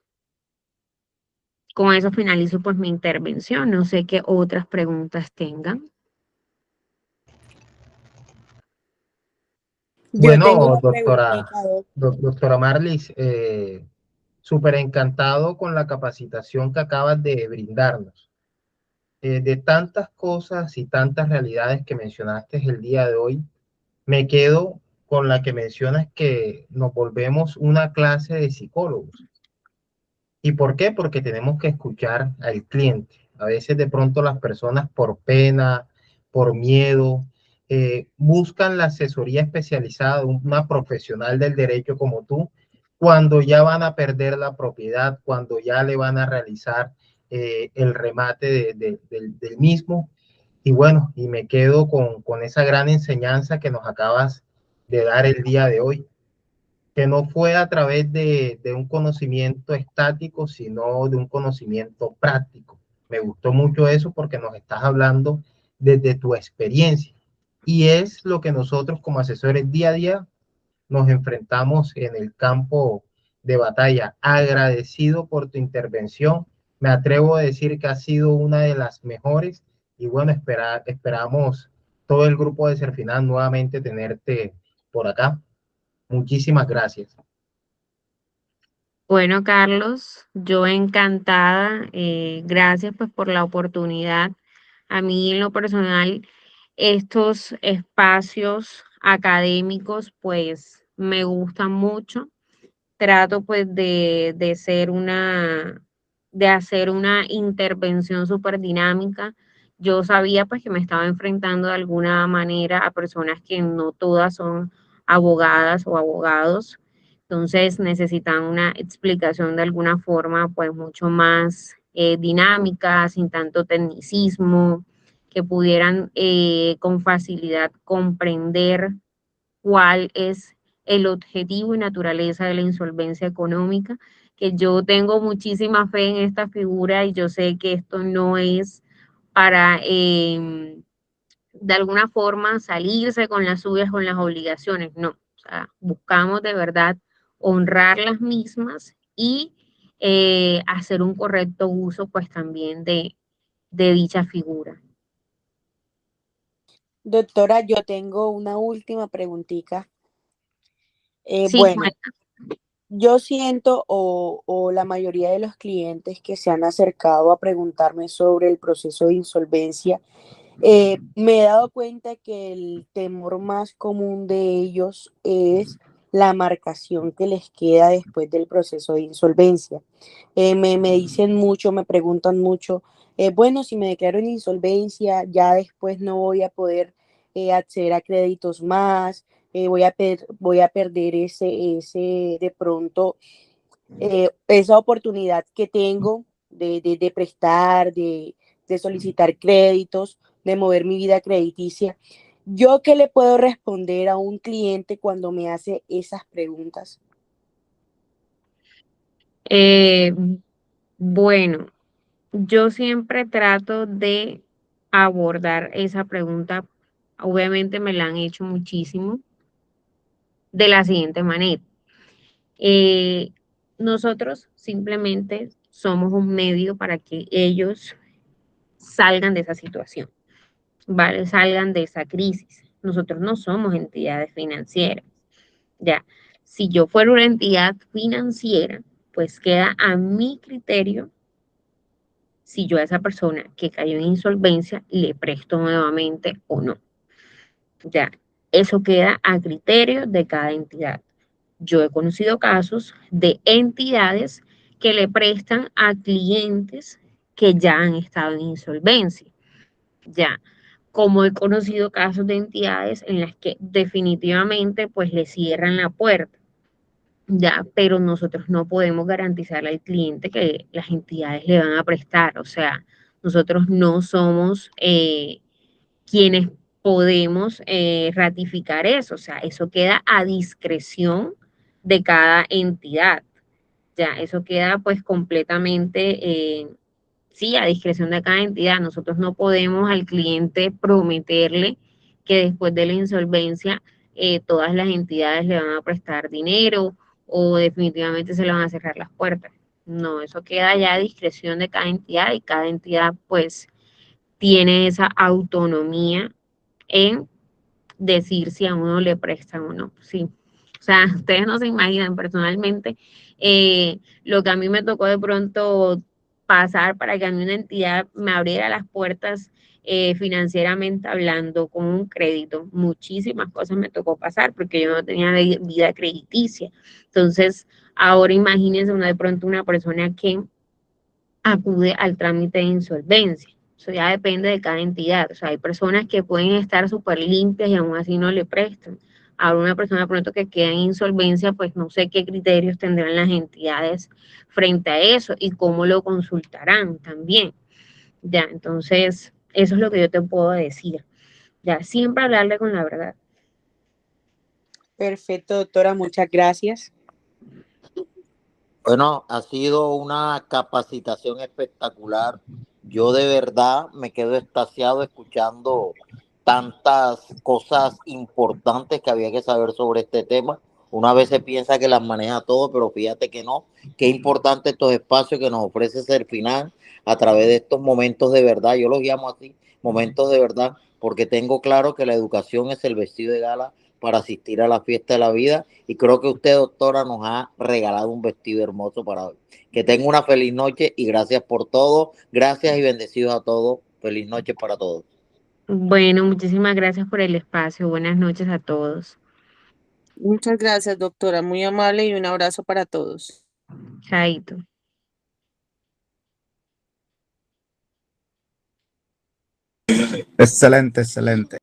con eso finalizo pues mi intervención. No sé qué otras preguntas tengan. Yo tengo Bueno, una preguntita, Doc. doctora Marlis, súper encantado con la capacitación que acabas de brindarnos. De tantas cosas y tantas realidades que mencionaste el día de hoy, me quedo con la que mencionas que nos volvemos una clase de psicólogos. ¿Y por qué? Porque tenemos que escuchar al cliente. A veces de pronto las personas por pena, por miedo, buscan la asesoría especializada de una profesional del derecho como tú, cuando ya van a perder la propiedad, cuando ya le van a realizar el remate del mismo. Y bueno, y me quedo con esa gran enseñanza que nos acabas de dar el día de hoy, que no fue a través de un conocimiento estático, sino de un conocimiento práctico. Me gustó mucho eso porque nos estás hablando desde tu experiencia. Y es lo que nosotros como asesores día a día nos enfrentamos en el campo de batalla. Agradecido por tu intervención. Me atrevo a decir que ha sido una de las mejores y bueno, esperamos todo el grupo de Serfinal nuevamente tenerte por acá. Muchísimas gracias. Bueno, Carlos, yo encantada. Gracias pues por la oportunidad. A mí en lo personal, estos espacios académicos pues me gustan mucho. Trato pues de hacer una intervención súper dinámica. Yo sabía pues que me estaba enfrentando de alguna manera a personas que no todas son abogadas o abogados, entonces necesitan una explicación de alguna forma pues mucho más dinámica, sin tanto tecnicismo, que pudieran con facilidad comprender cuál es el objetivo y naturaleza de la insolvencia económica, que yo tengo muchísima fe en esta figura y yo sé que esto no es para de alguna forma salirse con las suyas, con las obligaciones, no. O sea, buscamos de verdad honrar las mismas y hacer un correcto uso pues también de dicha figura. Doctora, yo tengo una última preguntita. Sí, Bueno, yo siento o la mayoría de los clientes que se han acercado a preguntarme sobre el proceso de insolvencia, me he dado cuenta que el temor más común de ellos es la marcación que les queda después del proceso de insolvencia. Me dicen mucho, me preguntan mucho, bueno, si me declaro en insolvencia, ya después no voy a poder acceder a créditos más, voy a perder de pronto, esa oportunidad que tengo de prestar, de solicitar créditos, de mover mi vida crediticia. ¿Yo qué le puedo responder a un cliente cuando me hace esas preguntas? eh, bueno, yo siempre trato de abordar esa pregunta, obviamente me la han hecho muchísimo, de la siguiente manera. Eh, Nosotros simplemente somos un medio para que ellos salgan de esa situación, ¿vale? Salgan de esa crisis. Nosotros no somos entidades financieras, ya. Si yo fuera una entidad financiera, pues queda a mi criterio si yo a esa persona que cayó en insolvencia le presto nuevamente o no. Ya, eso queda a criterio de cada entidad. Yo he conocido casos de entidades que le prestan a clientes que ya han estado en insolvencia. Ya, como he conocido casos de entidades en las que definitivamente pues le cierran la puerta. Ya, pero nosotros no podemos garantizarle al cliente que las entidades le van a prestar. O sea, Nosotros no somos quienes podemos ratificar eso, o sea, eso queda a discreción de cada entidad. Ya, eso queda pues completamente, sí, a discreción de cada entidad. Nosotros no podemos al cliente prometerle que después de la insolvencia todas las entidades le van a prestar dinero o definitivamente se le van a cerrar las puertas. No, eso queda ya a discreción de cada entidad y cada entidad pues tiene esa autonomía en decir si a uno le prestan o no. Sí. O sea, ustedes no se imaginan personalmente lo que a mí me tocó de pronto pasar para que a mí una entidad me abriera las puertas financieramente hablando con un crédito. Muchísimas cosas me tocó pasar porque yo no tenía vida crediticia. Entonces, ahora imagínense de pronto una persona que acude al trámite de insolvencia. Eso ya depende de cada entidad. O sea, hay personas que pueden estar súper limpias y aún así no le prestan. Ahora una persona pronto que queda en insolvencia, pues no sé qué criterios tendrán las entidades frente a eso y cómo lo consultarán también. Ya, entonces, eso es lo que yo te puedo decir. Ya, siempre hablarle con la verdad. Perfecto, doctora, muchas gracias. Bueno, ha sido una capacitación espectacular. Yo de verdad me quedo extasiado escuchando tantas cosas importantes que había que saber sobre este tema. Una vez se piensa que las maneja todo, pero fíjate que no. Qué importante estos espacios que nos ofrece Serfinal a través de estos momentos de verdad. Yo los llamo así, momentos de verdad, porque tengo claro que la educación es el vestido de gala para asistir a la fiesta de la vida, y creo que usted, doctora, nos ha regalado un vestido hermoso para hoy. Que tenga una feliz noche y gracias por todo. Gracias y bendecidos a todos. Feliz noche para todos. Bueno, muchísimas gracias por el espacio. Buenas noches a todos. Muchas gracias, doctora. Muy amable y un abrazo para todos. Chaito. Excelente, excelente.